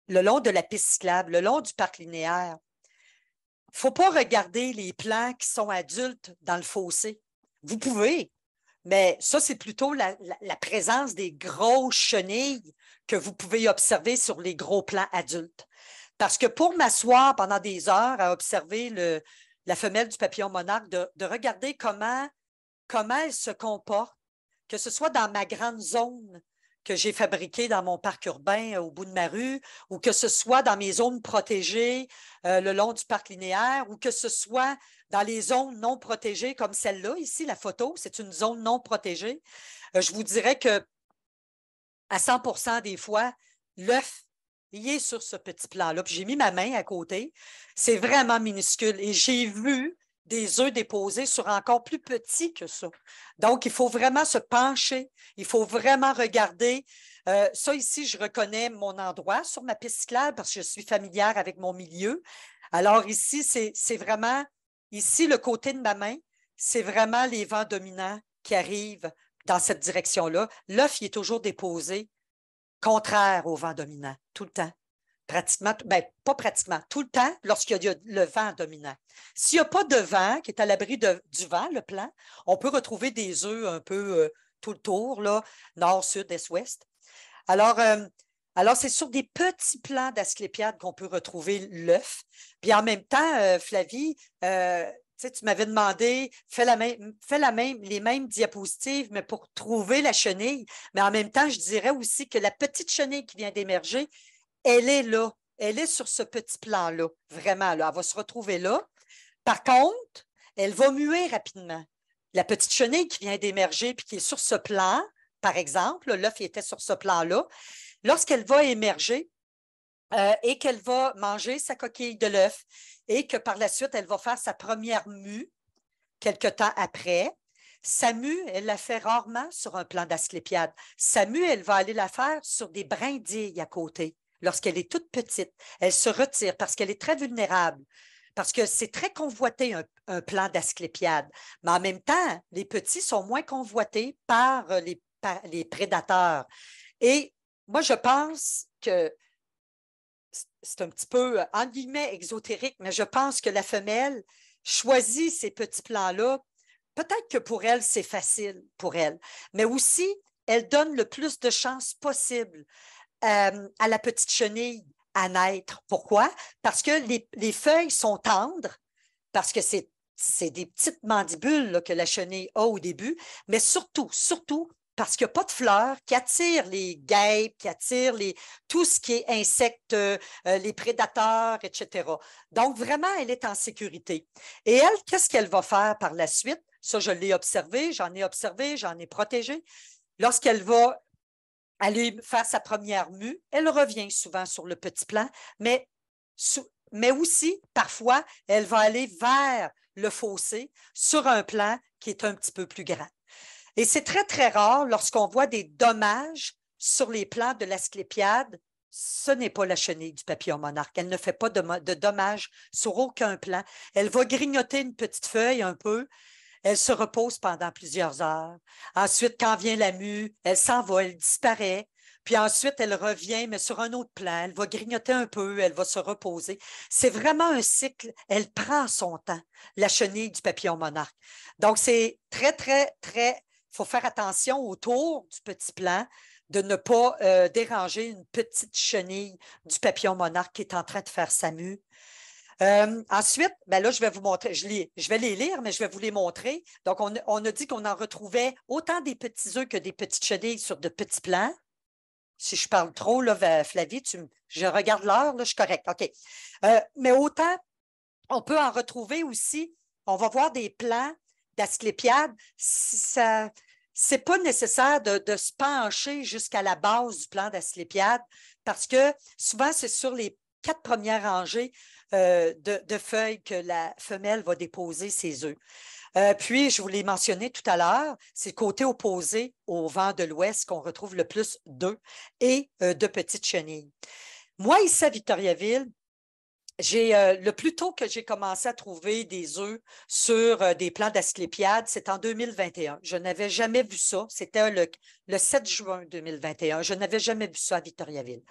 le long de la piste cyclable, le long du parc linéaire, il ne faut pas regarder les plants qui sont adultes dans le fossé. Vous pouvez, mais ça, c'est plutôt la présence des grosses chenilles que vous pouvez observer sur les gros plants adultes. Parce que pour m'asseoir pendant des heures à observer la femelle du papillon monarque, de regarder comment elle se comporte, que ce soit dans ma grande zone que j'ai fabriquée dans mon parc urbain au bout de ma rue, ou que ce soit dans mes zones protégées le long du parc linéaire, ou que ce soit dans les zones non protégées comme celle-là. Ici, la photo, c'est une zone non protégée. Je vous dirais que à 100% des fois, l'œuf, il est sur ce petit plan-là. Puis j'ai mis ma main à côté. C'est vraiment minuscule. Et j'ai vu des œufs déposés sur encore plus petit que ça. Donc, il faut vraiment se pencher. Il faut vraiment regarder. Ça, ici, je reconnais mon endroit sur ma piste cyclable parce que je suis familière avec mon milieu. Alors, ici, c'est vraiment, ici, le côté de ma main, c'est vraiment les vents dominants qui arrivent dans cette direction-là. L'œuf, il est toujours déposé contraire au vent dominant, tout le temps. Pratiquement, ben, pas pratiquement, tout le temps lorsqu'il y a le vent dominant. S'il n'y a pas de vent, qui est à l'abri du vent, le plan, on peut retrouver des œufs un peu tout le tour, là, nord, sud, est, ouest. Alors, c'est sur des petits plants d'asclépiade qu'on peut retrouver l'œuf. Puis en même temps, Flavie, tu m'avais demandé, fais les mêmes diapositives, mais pour trouver la chenille. Mais en même temps, je dirais aussi que la petite chenille qui vient d'émerger, elle est là. Elle est sur ce petit plan-là, vraiment. Là. Elle va se retrouver là. Par contre, elle va muer rapidement. La petite chenille qui vient d'émerger puis qui est sur ce plan, par exemple, l'œuf était sur ce plan-là, lorsqu'elle va émerger et qu'elle va manger sa coquille de l'œuf et que par la suite, elle va faire sa première mue quelque temps après, sa mue, elle la fait rarement sur un plan d'asclépiade. Sa mue, elle va aller la faire sur des brindilles à côté. lorsqu'elle est toute petite, elle se retire parce qu'elle est très vulnérable, parce que c'est très convoité un plant d'asclépiade. Mais en même temps, les petits sont moins convoités par les prédateurs. Et moi, je pense que c'est un petit peu, entre guillemets, exotérique, mais je pense que la femelle choisit ces petits plants-là. Peut-être que pour elle, c'est facile pour elle, mais aussi, elle donne le plus de chances possible à la petite chenille à naître. Pourquoi? Parce que les feuilles sont tendres, parce que c'est des petites mandibules là, que la chenille a au début, mais surtout, parce qu'il n'y a pas de fleurs qui attirent les guêpes, qui attirent tout ce qui est insectes, les prédateurs, etc. Donc, vraiment, elle est en sécurité. Et elle, qu'est-ce qu'elle va faire par la suite? Ça, je l'ai observé, j'en ai protégé. Lorsqu'elle va aller faire sa première mue, elle revient souvent sur le petit plant, mais aussi, parfois, elle va aller vers le fossé sur un plant qui est un petit peu plus grand. Et c'est très, très rare lorsqu'on voit des dommages sur les plants de l'asclépiade. Ce n'est pas la chenille du papillon monarque. Elle ne fait pas de dommages sur aucun plant. Elle va grignoter une petite feuille un peu. Elle se repose pendant plusieurs heures. Ensuite, quand vient la mue, elle s'en va, elle disparaît. Puis ensuite, elle revient, mais sur un autre plan. Elle va grignoter un peu, elle va se reposer. C'est vraiment un cycle. Elle prend son temps, la chenille du papillon monarque. Donc, c'est très, très, très... Il faut faire attention autour du petit plant de ne pas déranger une petite chenille du papillon monarque qui est en train de faire sa mue. Ensuite, ben là, je vais vous montrer, je vais les lire, mais je vais vous les montrer. Donc, on a dit qu'on en retrouvait autant des petits œufs que des petites chenilles sur de petits plants. Si je parle trop, là, Flavie, je regarde l'heure, là, je suis correcte. OK. Mais autant, on peut en retrouver aussi, on va voir des plants d'asclépiade. C'est pas nécessaire de se pencher jusqu'à la base du plant d'asclépiade parce que souvent, c'est sur les 4 premières rangées de feuilles que la femelle va déposer ses œufs. Puis, je vous l'ai mentionné tout à l'heure, c'est le côté opposé au vent de l'Ouest qu'on retrouve le plus d'œufs et de petites chenilles. Moi, ici à Victoriaville, le plus tôt que j'ai commencé à trouver des œufs sur des plants d'asclépiade, c'est en 2021. Je n'avais jamais vu ça. C'était le 7 juin 2021. Je n'avais jamais vu ça à Victoriaville.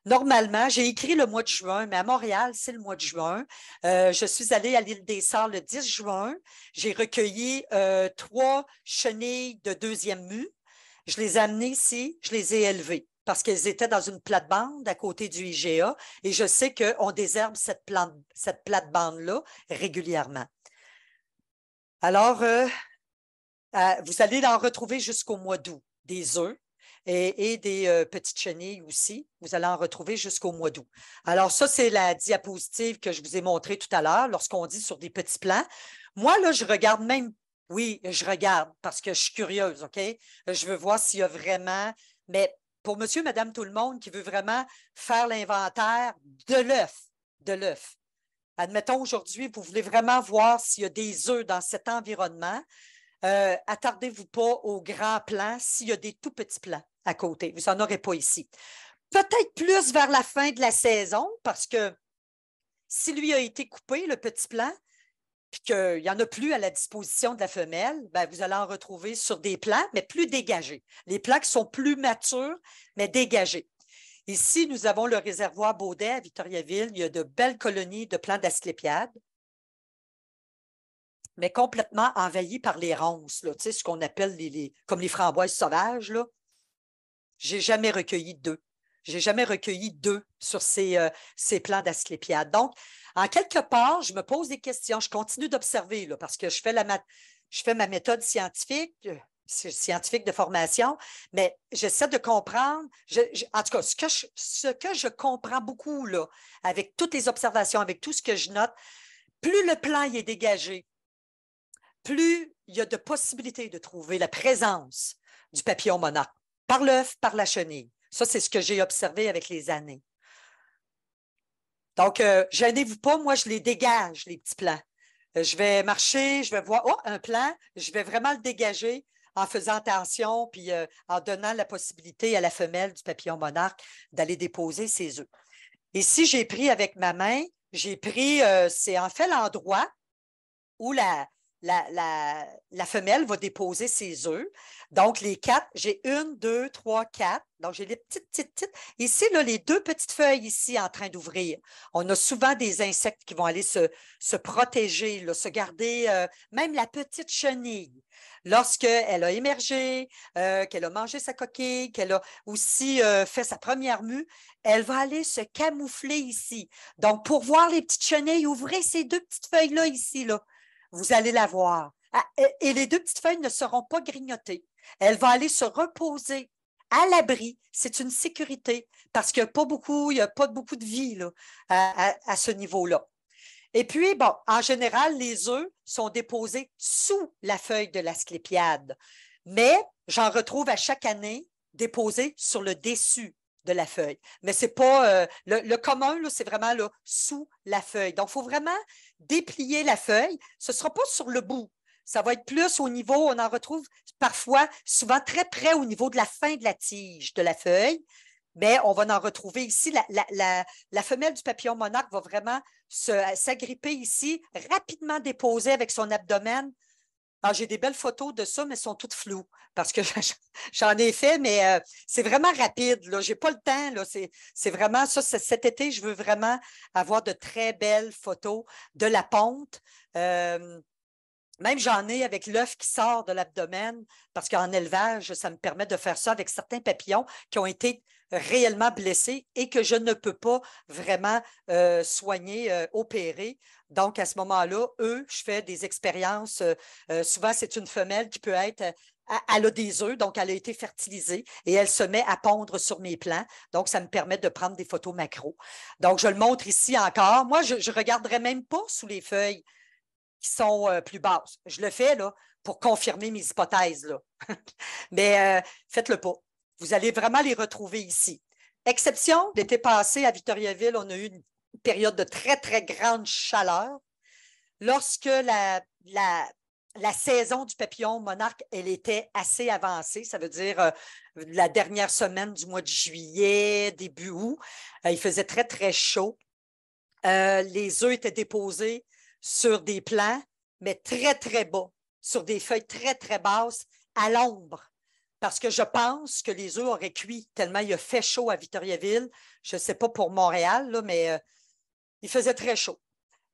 Normalement, j'ai écrit le mois de juin, mais à Montréal, c'est le mois de juin. Je suis allée à l'île des Sœurs le 10 juin. J'ai recueilli 3 chenilles de deuxième mue. Je les ai amenées ici, je les ai élevées parce qu'elles étaient dans une plate-bande à côté du IGA et je sais qu'on désherbe cette plate-bande-là régulièrement. Alors, vous allez en retrouver jusqu'au mois d'août, des œufs et des petites chenilles aussi. Vous allez en retrouver jusqu'au mois d'août. Alors, ça, c'est la diapositive que je vous ai montrée tout à l'heure lorsqu'on dit sur des petits plants. Moi, là, je regarde même, oui, je regarde parce que je suis curieuse, OK? Je veux voir s'il y a vraiment, mais pour monsieur, madame, tout le monde qui veut vraiment faire l'inventaire de l'œuf. Admettons, aujourd'hui, vous voulez vraiment voir s'il y a des œufs dans cet environnement. Attardez-vous pas aux grands plants s'il y a des tout petits plants à côté. Vous n'en aurez pas ici. Peut-être plus vers la fin de la saison, parce que si lui a été coupé, le petit plant, puis qu'il n'y en a plus à la disposition de la femelle, ben, vous allez en retrouver sur des plants, mais plus dégagés. Les plants qui sont plus matures, mais dégagés. Ici, nous avons le réservoir Baudet à Victoriaville. Il y a de belles colonies de plants d'asclépiade, mais complètement envahis par les ronces, là, tu sais, ce qu'on appelle comme les framboises sauvages. Je n'ai jamais recueilli d'œufs. Je n'ai jamais recueilli d'œufs sur ces plants d'asclépiade. Donc, en quelque part, je me pose des questions. Je continue d'observer parce que je fais ma méthode scientifique de formation, mais j'essaie de comprendre. En tout cas, ce que je comprends beaucoup là, avec toutes les observations, avec tout ce que je note, plus le plan est dégagé, plus il y a de possibilités de trouver la présence du papillon monarque par l'œuf, par la chenille. Ça, c'est ce que j'ai observé avec les années. Donc, gênez-vous pas, moi, je les dégage, les petits plants. Je vais marcher, je vais voir, oh, un plant, je vais vraiment le dégager en faisant attention, puis en donnant la possibilité à la femelle du papillon monarque d'aller déposer ses œufs. Ici, j'ai pris avec ma main, c'est en fait l'endroit où la femelle va déposer ses œufs. Donc, les 4, j'ai 1, 2, 3, 4. Donc, j'ai les petites. Ici, là, les 2 petites feuilles ici en train d'ouvrir. On a souvent des insectes qui vont aller se protéger, là, se garder, même la petite chenille. Lorsqu'elle a émergé, qu'elle a mangé sa coquille, qu'elle a aussi fait sa première mue, elle va aller se camoufler ici. Donc, pour voir les petites chenilles, ouvrez ces 2 petites feuilles-là ici, là. Vous allez la voir. Et les 2 petites feuilles ne seront pas grignotées. Elle va aller se reposer à l'abri. C'est une sécurité parce qu'il n'y a pas beaucoup de vie là, à ce niveau-là. Et puis, bon, en général, les œufs sont déposés sous la feuille de l'asclépiade, mais j'en retrouve à chaque année déposés sur le dessus de la feuille. Mais ce n'est pas le commun, c'est vraiment là, sous la feuille. Donc, il faut vraiment déplier la feuille. Ce ne sera pas sur le bout. Ça va être plus au niveau, on en retrouve parfois, souvent très près au niveau de la fin de la tige de la feuille. Mais on va en retrouver ici. La femelle du papillon monarque va vraiment s'agripper ici, rapidement déposer avec son abdomen. Alors, j'ai des belles photos de ça, mais elles sont toutes floues parce que j'en ai fait, mais c'est vraiment rapide. Je n'ai pas le temps. C'est vraiment ça. Cet été, je veux vraiment avoir de très belles photos de la ponte. Même j'en ai avec l'œuf qui sort de l'abdomen parce qu'en élevage, ça me permet de faire ça avec certains papillons qui ont été réellement blessés et que je ne peux pas vraiment soigner, opérer. Donc, à ce moment-là, je fais des expériences. Souvent, c'est une femelle qui peut être, elle a des œufs, donc elle a été fertilisée et elle se met à pondre sur mes plants. Donc, ça me permet de prendre des photos macro. Donc, je le montre ici encore. Moi, je ne regarderai même pas sous les feuilles qui sont plus basses. Je le fais là, pour confirmer mes hypothèses. Là. Mais faites-le pas. Vous allez vraiment les retrouver ici. Exception, l'été passé à Victoriaville, on a eu une période de très, très grande chaleur. Lorsque la saison du papillon monarque, elle était assez avancée, ça veut dire la dernière semaine du mois de juillet, début août, il faisait très, très chaud. Les œufs étaient déposés sur des plants, mais très, très bas, sur des feuilles très, très basses, à l'ombre. Parce que je pense que les œufs auraient cuit tellement il a fait chaud à Victoriaville. Je ne sais pas pour Montréal, là, mais il faisait très chaud.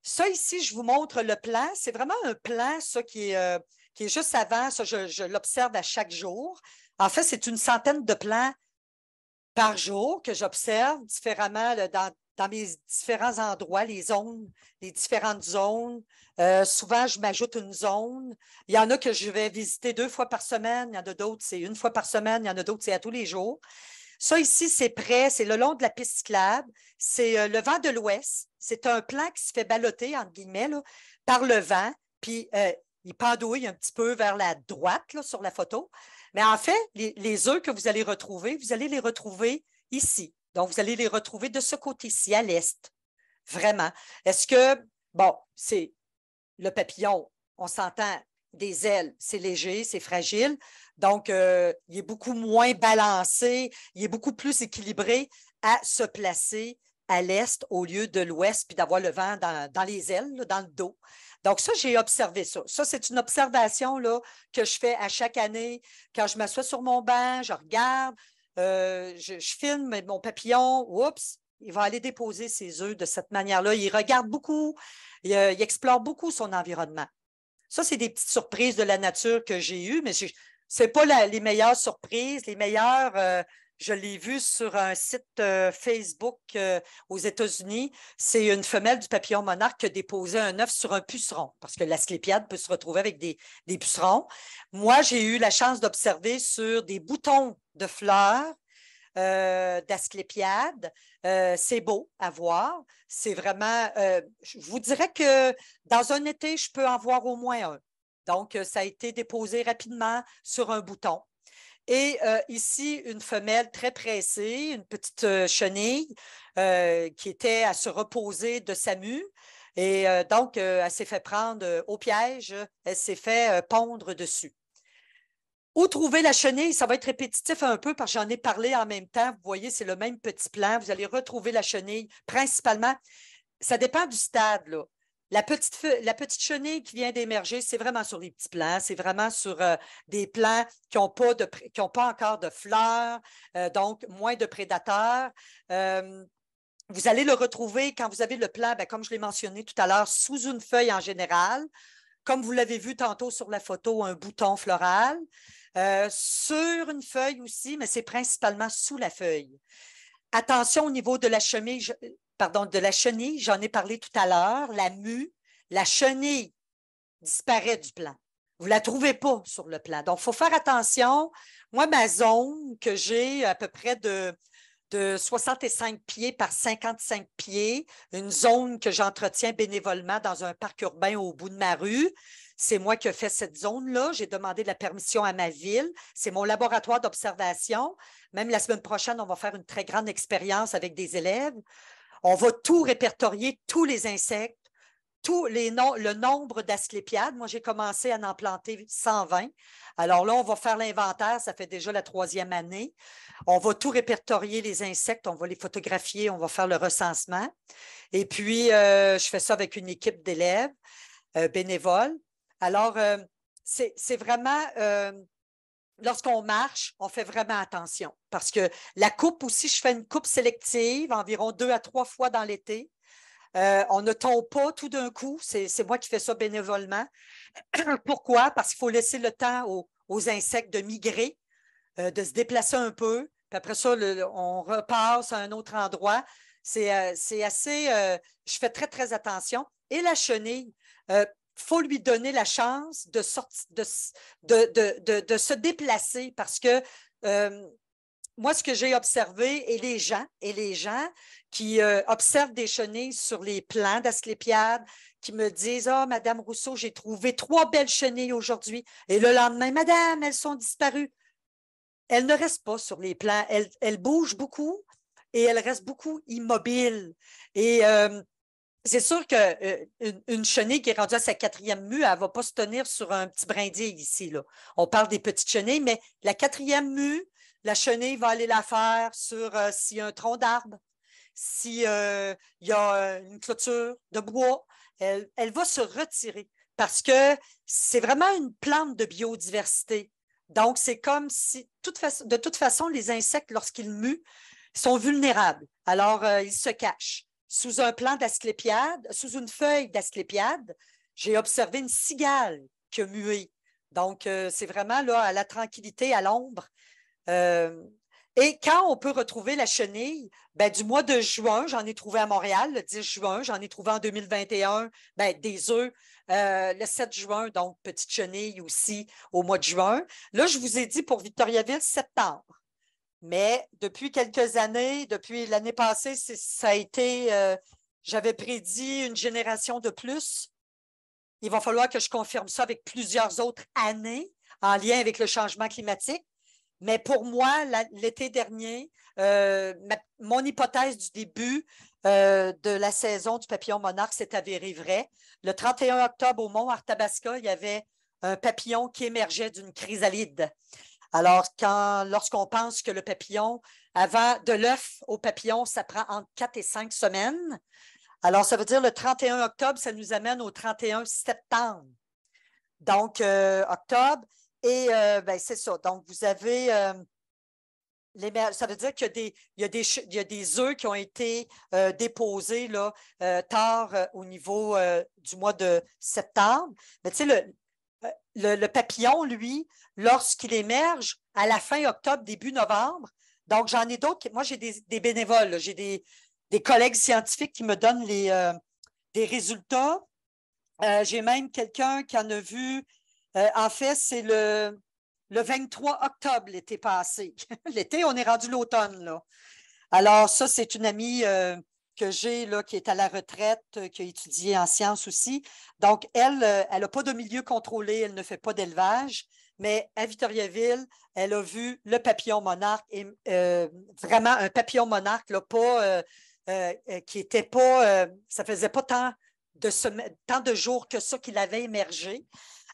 Ça ici, je vous montre le plan. C'est vraiment un plan, ça, qui est juste avant. Ça, je l'observe à chaque jour. En fait, c'est une centaine de plans par jour que j'observe différemment dans mes différents endroits, les différentes zones. Souvent, je m'ajoute une zone. Il y en a que je vais visiter 2 fois par semaine. Il y en a d'autres, c'est 1 fois par semaine. Il y en a d'autres, c'est à tous les jours. Ça ici, c'est prêt. C'est le long de la piste cyclable. C'est le vent de l'Ouest. C'est un plan qui se fait balloter, entre guillemets, là, par le vent. Puis, il pendouille un petit peu vers la droite là, sur la photo. Mais en fait, les œufs que vous allez les retrouver ici. Donc, vous allez les retrouver de ce côté-ci, à l'est. Vraiment. Est-ce que, bon, c'est le papillon, on s'entend, des ailes, c'est léger, c'est fragile. Donc, il est beaucoup moins balancé, il est beaucoup plus équilibré à se placer à l'est au lieu de l'ouest, puis d'avoir le vent dans les ailes, là, dans le dos. Donc, ça, j'ai observé ça. Ça, c'est une observation là, que je fais à chaque année. Quand je m'assois sur mon banc, je regarde, je filme mon papillon. Oups, il va aller déposer ses œufs de cette manière-là. Il regarde beaucoup, il explore beaucoup son environnement. Ça, c'est des petites surprises de la nature que j'ai eues, mais ce n'est pas les meilleures surprises. Les meilleures, je l'ai vu sur un site Facebook aux États-Unis. C'est une femelle du papillon monarque qui a déposé un œuf sur un puceron, parce que l'asclépiade peut se retrouver avec des pucerons. Moi, j'ai eu la chance d'observer sur des boutons de fleurs d'asclépiade. C'est beau à voir. C'est vraiment, je vous dirais que dans un été, je peux en voir au moins un. Donc, ça a été déposé rapidement sur un bouton. Et ici, une femelle très pressée, une petite chenille qui était à se reposer de sa mue. Et donc, elle s'est fait prendre au piège, elle s'est fait pondre dessus. Où trouver la chenille? Ça va être répétitif un peu parce que j'en ai parlé en même temps. Vous voyez, c'est le même petit plan. Vous allez retrouver la chenille principalement. Ça dépend du stade, là. La petite chenille qui vient d'émerger, c'est vraiment sur les petits plants, c'est vraiment sur des plants qui n'ont pas encore de fleurs, donc moins de prédateurs. Vous allez le retrouver quand vous avez le plant, bien, comme je l'ai mentionné tout à l'heure, sous une feuille en général. Comme vous l'avez vu tantôt sur la photo, un bouton floral. Sur une feuille aussi, mais c'est principalement sous la feuille. Attention au niveau de la chenille, j'en ai parlé tout à l'heure, la mue, la chenille disparaît du plan. Vous ne la trouvez pas sur le plan. Donc, il faut faire attention. Moi, ma zone que j'ai à peu près de 65 pieds par 55 pieds, une zone que j'entretiens bénévolement dans un parc urbain au bout de ma rue. C'est moi qui ai fait cette zone-là. J'ai demandé la permission à ma ville. C'est mon laboratoire d'observation. Même la semaine prochaine, on va faire une très grande expérience avec des élèves. On va tout répertorier, tous les insectes, le nombre d'asclépiades. Moi, j'ai commencé à en planter 120. Alors là, on va faire l'inventaire. Ça fait déjà la 3e année. On va tout répertorier, les insectes. On va les photographier. On va faire le recensement. Et puis, je fais ça avec une équipe d'élèves bénévoles. Alors, c'est vraiment... lorsqu'on marche, on fait vraiment attention parce que la coupe aussi, je fais une coupe sélective environ 2 à 3 fois dans l'été. On ne tombe pas tout d'un coup. C'est moi qui fais ça bénévolement. Pourquoi? Parce qu'il faut laisser le temps aux insectes de migrer, de se déplacer un peu. Puis après ça, on repasse à un autre endroit. C'est assez... je fais très, très attention. Et la chenille, il faut lui donner la chance de se déplacer parce que moi, ce que j'ai observé, et les gens qui observent des chenilles sur les plants d'asclépiades, qui me disent « Ah, Madame Rousseau, j'ai trouvé 3 belles chenilles aujourd'hui. » Et le lendemain, « Madame, elles sont disparues. » Elles ne restent pas sur les plants. Elles bougent beaucoup et elles restent beaucoup immobiles. Et c'est sûr qu'une chenille qui est rendue à sa 4e mue, elle ne va pas se tenir sur un petit brindille ici, là. On parle des petites chenilles, mais la 4e mue, la chenille va aller la faire sur s'il y a un tronc d'arbre, s'il y a une clôture de bois. Elle va se retirer parce que c'est vraiment une plante de biodiversité. Donc, c'est comme si, de toute façon, les insectes, lorsqu'ils muent, sont vulnérables. Alors, ils se cachent. Sous un plant d'asclépiade, sous une feuille d'asclépiade, j'ai observé une cigale qui a mué. Donc, c'est vraiment là, à la tranquillité, à l'ombre. Et quand on peut retrouver la chenille, ben, du mois de juin, j'en ai trouvé à Montréal, le 10 juin, j'en ai trouvé en 2021, ben, des œufs. Le 7 juin, donc petite chenille aussi au mois de juin. Là, je vous ai dit pour Victoriaville, septembre. Mais depuis quelques années, depuis l'année passée, ça a été, j'avais prédit une génération de plus. Il va falloir que je confirme ça avec plusieurs autres années en lien avec le changement climatique. Mais pour moi, l'été dernier, mon hypothèse du début de la saison du papillon monarque s'est avérée vraie. Le 31 octobre, au mont Arthabasca, il y avait un papillon qui émergeait d'une chrysalide. Alors, lorsqu'on pense que le papillon, avant de l'œuf au papillon, ça prend entre 4 et 5 semaines. Alors, ça veut dire le 31 octobre, ça nous amène au 31 septembre. Donc, octobre. Et ben, c'est ça. Donc, vous avez ça veut dire qu'il y a des œufs qui ont été déposés là, tard au niveau du mois de septembre. Mais tu sais, le papillon, lui, lorsqu'il émerge à la fin octobre, début novembre, donc j'en ai d'autres. Moi, j'ai des bénévoles, j'ai des collègues scientifiques qui me donnent des résultats. J'ai même quelqu'un qui en a vu. En fait, c'est le 23 octobre l'été passé. L'été, on est rendu l'automne, là. Alors, ça, c'est une amie que j'ai là, qui est à la retraite, qui a étudié en sciences aussi. Donc, elle n'a pas de milieu contrôlé, elle ne fait pas d'élevage, mais à Victoriaville, elle a vu le papillon monarque, et, vraiment un papillon monarque, là, pas, qui n'était pas, ça ne faisait pas tant de jours que ça qu'il avait émergé.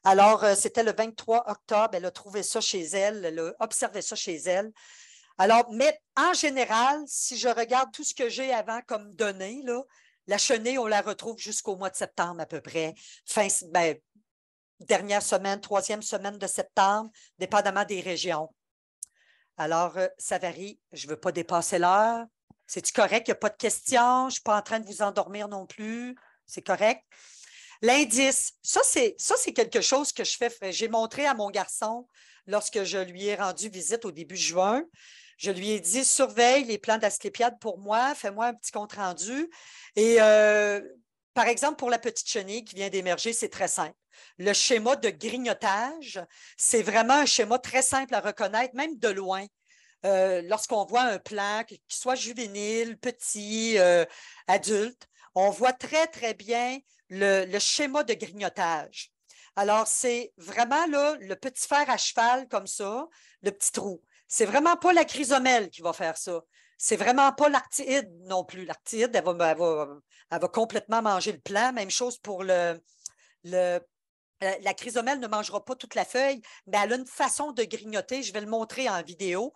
Alors, c'était le 23 octobre. Elle a trouvé ça chez elle. Elle a observé ça chez elle. Alors, mais en général, si je regarde tout ce que j'ai avant comme données, là, la chenille, on la retrouve jusqu'au mois de septembre à peu près. Dernière semaine, troisième semaine de septembre, dépendamment des régions. Alors, ça varie. Je ne veux pas dépasser l'heure. C'est-tu correct? Il n'y a pas de questions. Je ne suis pas en train de vous endormir non plus. C'est correct? L'indice, ça, c'est quelque chose que je fais. J'ai montré à mon garçon lorsque je lui ai rendu visite au début juin. Je lui ai dit, surveille les plans d'Asclépiade pour moi, fais-moi un petit compte-rendu. Et par exemple, pour la petite chenille qui vient d'émerger, c'est très simple. Le schéma de grignotage, c'est vraiment un schéma très simple à reconnaître, même de loin. Lorsqu'on voit un plan, qu'il soit juvénile, petit, adulte, on voit très, très bien le schéma de grignotage. Alors, c'est vraiment là, le petit fer à cheval comme ça, le petit trou. C'est vraiment pas la chrysomèle qui va faire ça. C'est vraiment pas l'arctide non plus. L'arctide, elle va complètement manger le plant. Même chose pour la chrysomèle ne mangera pas toute la feuille, mais elle a une façon de grignoter, je vais le montrer en vidéo,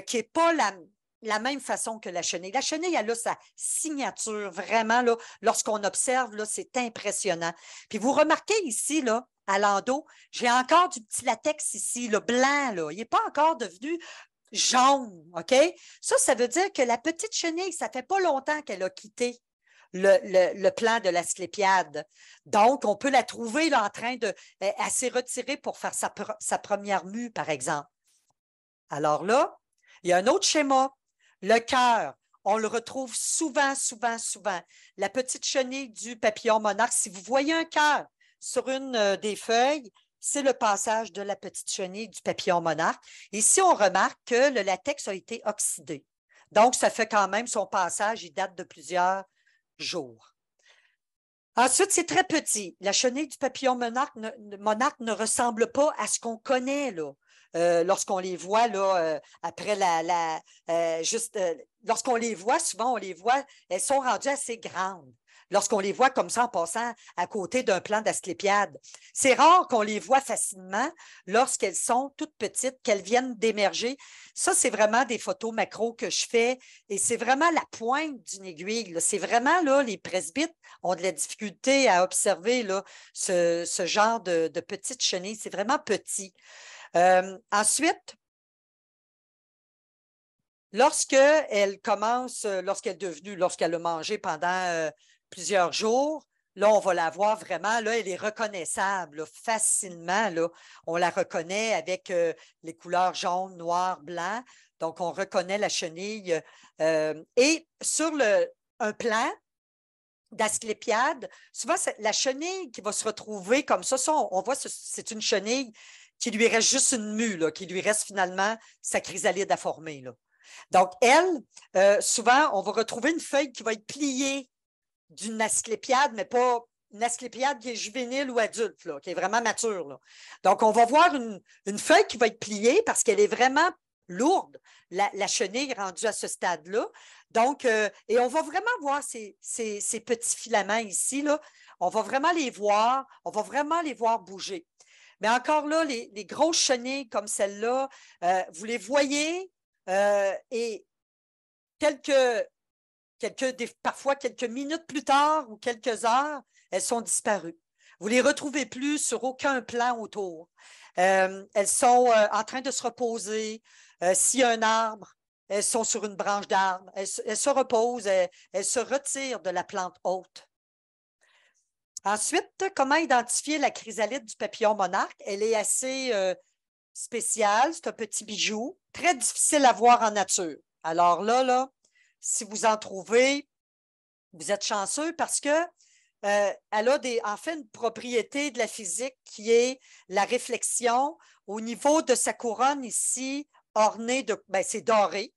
qui n'est pas la même façon que la chenille. La chenille, elle a sa signature, vraiment, là, lorsqu'on observe, là, c'est impressionnant. Puis vous remarquez ici, là, à l'endos, j'ai encore du petit latex ici, le blanc, là. Il n'est pas encore devenu jaune, OK? Ça veut dire que la petite chenille, ça ne fait pas longtemps qu'elle a quitté le plan de l'Asclépiade. Donc, on peut la trouver là, en train de... Elle s'est retirée pour faire sa première mue, par exemple. Alors là, il y a un autre schéma. Le cœur, on le retrouve souvent, souvent, souvent. La petite chenille du papillon monarque, si vous voyez un cœur sur une des feuilles, c'est le passage de la petite chenille du papillon monarque. Ici, on remarque que le latex a été oxydé. Donc, ça fait quand même son passage, il date de plusieurs jours. Ensuite, c'est très petit. La chenille du papillon monarque ne ressemble pas à ce qu'on connaît là. Lorsqu'on les voit là, après lorsqu'on les voit, souvent on les voit, elles sont rendues assez grandes. Lorsqu'on les voit comme ça en passant à côté d'un plan d'Asclépiade. C'est rare qu'on les voit facilement lorsqu'elles sont toutes petites, qu'elles viennent d'émerger. Ça, c'est vraiment des photos macro que je fais et c'est vraiment la pointe d'une aiguille. C'est vraiment là, les presbytes ont de la difficulté à observer là, ce genre de petites chenilles. C'est vraiment petit. Ensuite, lorsqu'elle a mangé pendant plusieurs jours, là, on va la voir vraiment, là, elle est reconnaissable là, facilement. Là. On la reconnaît avec les couleurs jaune, noir, blanc. Donc, on reconnaît la chenille. Et sur un plan d'Asclépiade, souvent, la chenille qui va se retrouver comme ça on voit c'est une chenille qui lui reste juste une mue, là, qui lui reste finalement sa chrysalide à former. Là. Donc, elle, souvent, on va retrouver une feuille qui va être pliée d'une asclépiade, mais pas une asclépiade qui est juvénile ou adulte, là, qui est vraiment mature. Là. Donc, on va voir une feuille qui va être pliée parce qu'elle est vraiment lourde, la chenille rendue à ce stade-là. Donc, et on va vraiment voir ces petits filaments ici. Là. On va vraiment les voir bouger. Mais encore là, les grosses chenilles comme celle-là, vous les voyez et parfois quelques minutes plus tard ou quelques heures, elles sont disparues. Vous ne les retrouvez plus sur aucun plan autour. Elles sont en train de se reposer. S'il y a un arbre, elles sont sur une branche d'arbre. Elles se reposent, elles se retirent de la plante haute. Ensuite, comment identifier la chrysalide du papillon monarque? Elle est assez spéciale, c'est un petit bijou, très difficile à voir en nature. Alors là, si vous en trouvez, vous êtes chanceux parce que elle a en fait une propriété de la physique qui est la réflexion au niveau de sa couronne ici, ornée c'est doré.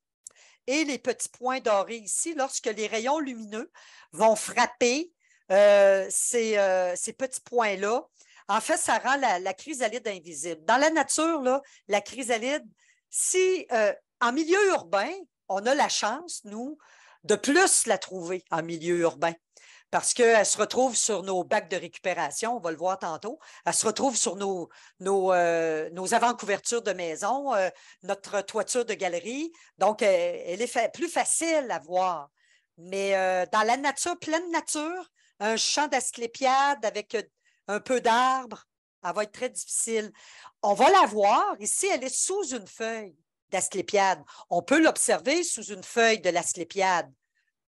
Et les petits points dorés ici, lorsque les rayons lumineux vont frapper ces petits points-là, en fait, ça rend la chrysalide invisible. Dans la nature, là, la chrysalide, si en milieu urbain, on a la chance, nous, de plus la trouver en milieu urbain. parce qu'elle se retrouve sur nos bacs de récupération, on va le voir tantôt. Elle se retrouve sur nos avant-couvertures de maison, notre toiture de galerie. Donc, elle est plus facile à voir. Mais dans la nature, pleine nature, un champ d'asclépiades avec un peu d'arbres, elle va être très difficile. On va la voir. Ici, elle est sous une feuille d'asclépiade. On peut l'observer sous une feuille de l'asclépiade,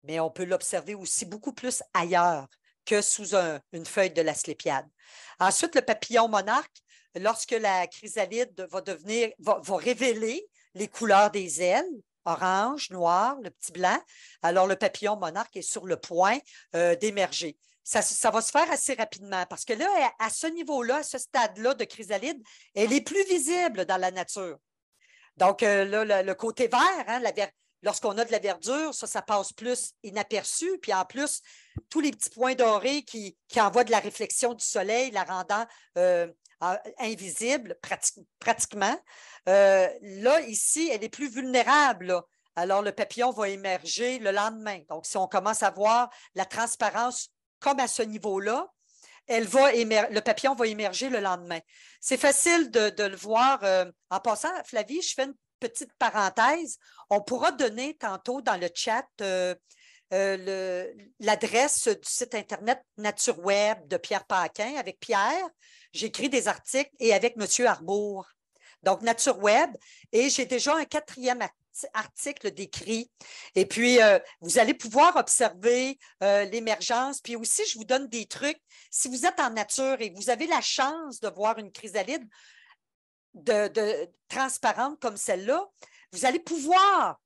mais on peut l'observer aussi beaucoup plus ailleurs que sous une feuille de l'asclépiade. Ensuite, le papillon monarque, lorsque la chrysalide va révéler les couleurs des ailes, orange, noir, le petit blanc, alors le papillon monarque est sur le point d'émerger. Ça va se faire assez rapidement parce que là, à ce niveau-là, à ce stade-là de chrysalide, elle est plus visible dans la nature. Donc, là, le côté vert, hein, lorsqu'on a de la verdure, ça passe plus inaperçu. Puis en plus, tous les petits points dorés qui envoient de la réflexion du soleil, la rendant invisible pratiquement. Là, ici, elle est plus vulnérable. Là. Alors, le papillon va émerger le lendemain. Donc, si on commence à voir la transparence comme à ce niveau-là, le papillon va émerger le lendemain. C'est facile de le voir. En passant, Flavie, je fais une petite parenthèse. On pourra donner tantôt dans le chat l'adresse du site Internet Nature Web de Pierre Paquin. Avec Pierre, j'écris des articles et avec M. Arbour. Donc, Nature Web. Et j'ai déjà un 4e article d'écrit. Et puis, vous allez pouvoir observer l'émergence. Puis aussi, je vous donne des trucs. Si vous êtes en nature et vous avez la chance de voir une chrysalide transparente comme celle-là, vous allez pouvoir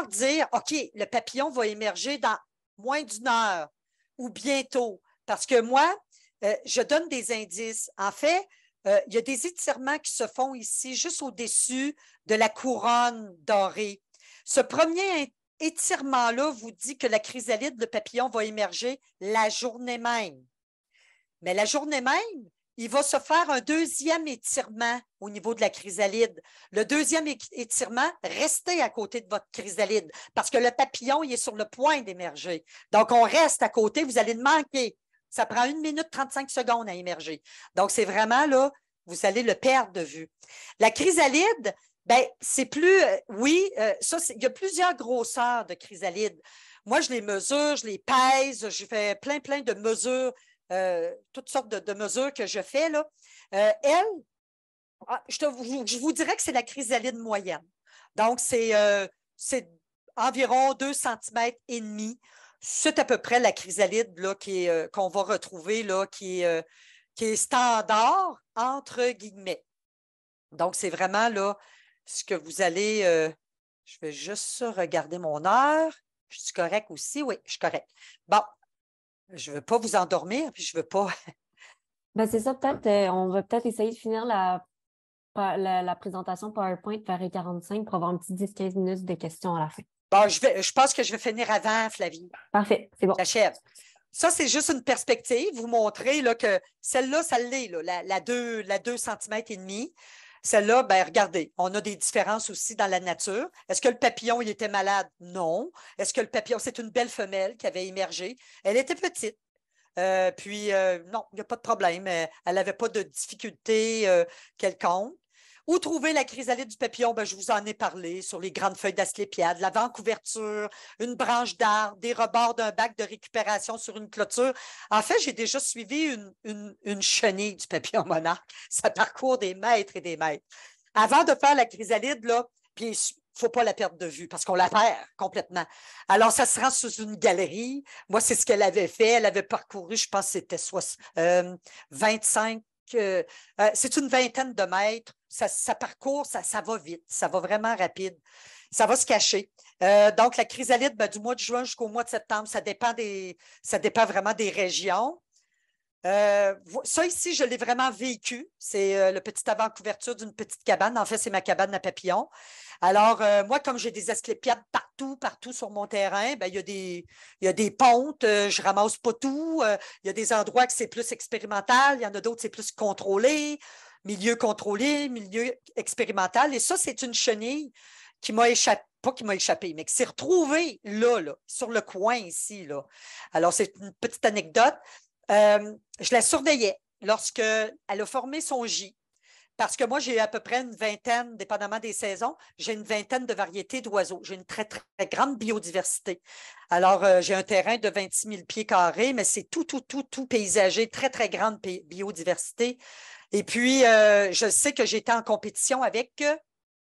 dire, OK, le papillon va émerger dans moins d'une heure ou bientôt. Parce que moi, je donne des indices. En fait, il y a des étirements qui se font ici, juste au-dessus de la couronne dorée. Ce premier étirement-là vous dit que la chrysalide, le papillon, va émerger la journée même. Mais la journée même, il va se faire un deuxième étirement au niveau de la chrysalide. Le deuxième étirement, restez à côté de votre chrysalide parce que le papillon, il est sur le point d'émerger. Donc, on reste à côté, vous allez le manquer. Ça prend 1 minute 35 secondes à émerger. Donc, c'est vraiment là, vous allez le perdre de vue. La chrysalide, ben, c'est plus, il y a plusieurs grosseurs de chrysalide. Moi, je les mesure, je les pèse, je fais plein de mesures, toutes sortes de mesures que je fais. Là. Je vous dirais que c'est la chrysalide moyenne. Donc, c'est environ 2,5 cm. C'est à peu près la chrysalide là, qu'on va retrouver, là, qui est standard, entre guillemets. Donc, c'est vraiment là ce que vous allez... je vais juste regarder mon heure. Je suis correct aussi? Oui, je suis correct. Bon, je ne veux pas vous endormir, puis je ne veux pas... Ben, c'est ça, peut-être. On va peut-être essayer de finir la présentation PowerPoint vers 45 pour avoir un petit 10-15 minutes de questions à la fin. Bon, je pense que je vais finir avant, Flavie. Parfait, c'est bon. J'achève. Ça, c'est juste une perspective. Vous montrer là, que celle-là, ça l'est, la 2 cm et demi. Celle-là, ben, regardez, on a des différences aussi dans la nature. Est-ce que le papillon, il était malade? Non. Est-ce que le papillon, c'est une belle femelle qui avait émergé? Elle était petite. Non, il n'y a pas de problème. Elle n'avait pas de difficulté quelconque. Où trouver la chrysalide du papillon? Ben, je vous en ai parlé sur les grandes feuilles d'asclépiade, l'avant-couverture, une branche d'arbre, des rebords d'un bac de récupération sur une clôture. En fait, j'ai déjà suivi une chenille du papillon monarque. Ça parcourt des mètres et des mètres. Avant de faire la chrysalide, là, puis il ne faut pas la perdre de vue parce qu'on la perd complètement. Alors, ça se rend sous une galerie. Moi, c'est ce qu'elle avait fait. Elle avait parcouru, je pense que c'était 25. C'est une vingtaine de mètres. Ça parcourt, ça va vite, ça va vraiment rapide. Ça va se cacher. Donc, la chrysalide, ben, du mois de juin jusqu'au mois de septembre, ça dépend vraiment des régions. Ça ici, je l'ai vraiment vécu. C'est le petit avant-couverture d'une petite cabane. En fait, c'est ma cabane à papillons. Alors, moi, comme j'ai des asclépiades partout sur mon terrain, ben, il y a des pontes, je ne ramasse pas tout. Il y a des endroits que c'est plus expérimental, il y en a d'autres c'est plus contrôlé, milieu expérimental. Et ça, c'est une chenille qui m'a échappé, pas qui m'a échappé, mais qui s'est retrouvé là, sur le coin ici. Là. Alors, c'est une petite anecdote. Je la surveillais lorsqu'elle a formé son gîte. Parce que moi, j'ai à peu près une vingtaine, dépendamment des saisons, j'ai une vingtaine de variétés d'oiseaux. J'ai une très, très grande biodiversité. Alors, j'ai un terrain de 26 000 pieds carrés, mais c'est tout paysager, très, très grande biodiversité. Et puis, je sais que j'étais en compétition avec,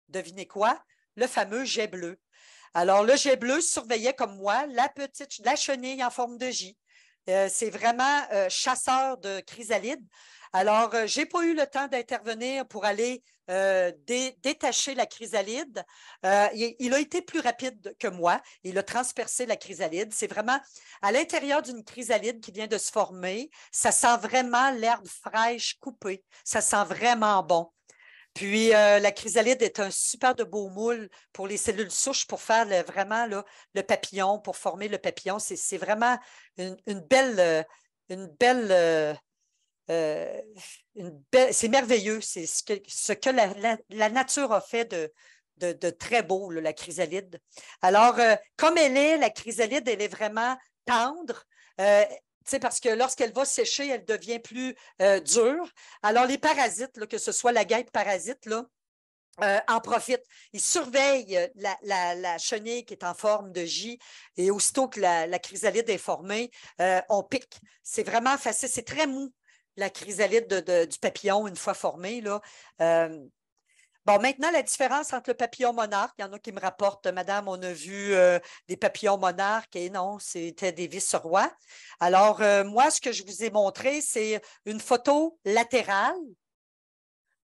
devinez quoi, le fameux jet bleu. Alors, le jet bleu surveillait comme moi la chenille en forme de J. C'est vraiment chasseur de chrysalides. Alors, je n'ai pas eu le temps d'intervenir pour aller détacher la chrysalide. Il a été plus rapide que moi. Il a transpercé la chrysalide. C'est vraiment à l'intérieur d'une chrysalide qui vient de se former. Ça sent vraiment l'herbe fraîche coupée. Ça sent vraiment bon. Puis, la chrysalide est un super de beau moule pour les cellules souches pour faire vraiment là, le papillon, pour former le papillon. C'est vraiment une belle, c'est merveilleux. C'est ce que la nature a fait de très beau, là, la chrysalide. Alors, comme elle est, la chrysalide, elle est vraiment tendre. Parce que lorsqu'elle va sécher, elle devient plus dure. Alors, les parasites, là, que ce soit la guêpe parasite, là, en profitent. Ils surveillent la chenille qui est en forme de J et aussitôt que la chrysalide est formée, on pique. C'est vraiment facile. C'est très mou, la chrysalide du papillon une fois formée. Là. Bon, maintenant, la différence entre le papillon monarque, il y en a qui me rapportent, Madame, on a vu des papillons monarques et non, c'était des vice-rois. Alors, moi, ce que je vous ai montré, c'est une photo latérale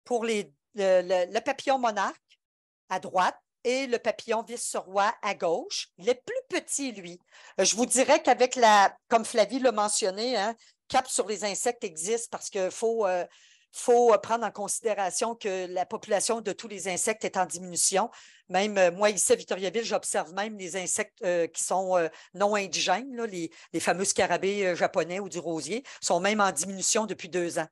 pour le papillon monarque à droite et le papillon vice-roi à gauche. Il est plus petit, lui. Je vous dirais qu'avec comme Flavie l'a mentionné, hein, cap sur les insectes existe parce qu'il faut prendre en considération que la population de tous les insectes est en diminution. Même moi, ici à Victoriaville, j'observe même les insectes qui sont non indigènes, là, les fameux scarabées japonais ou du rosier, sont même en diminution depuis 2 ans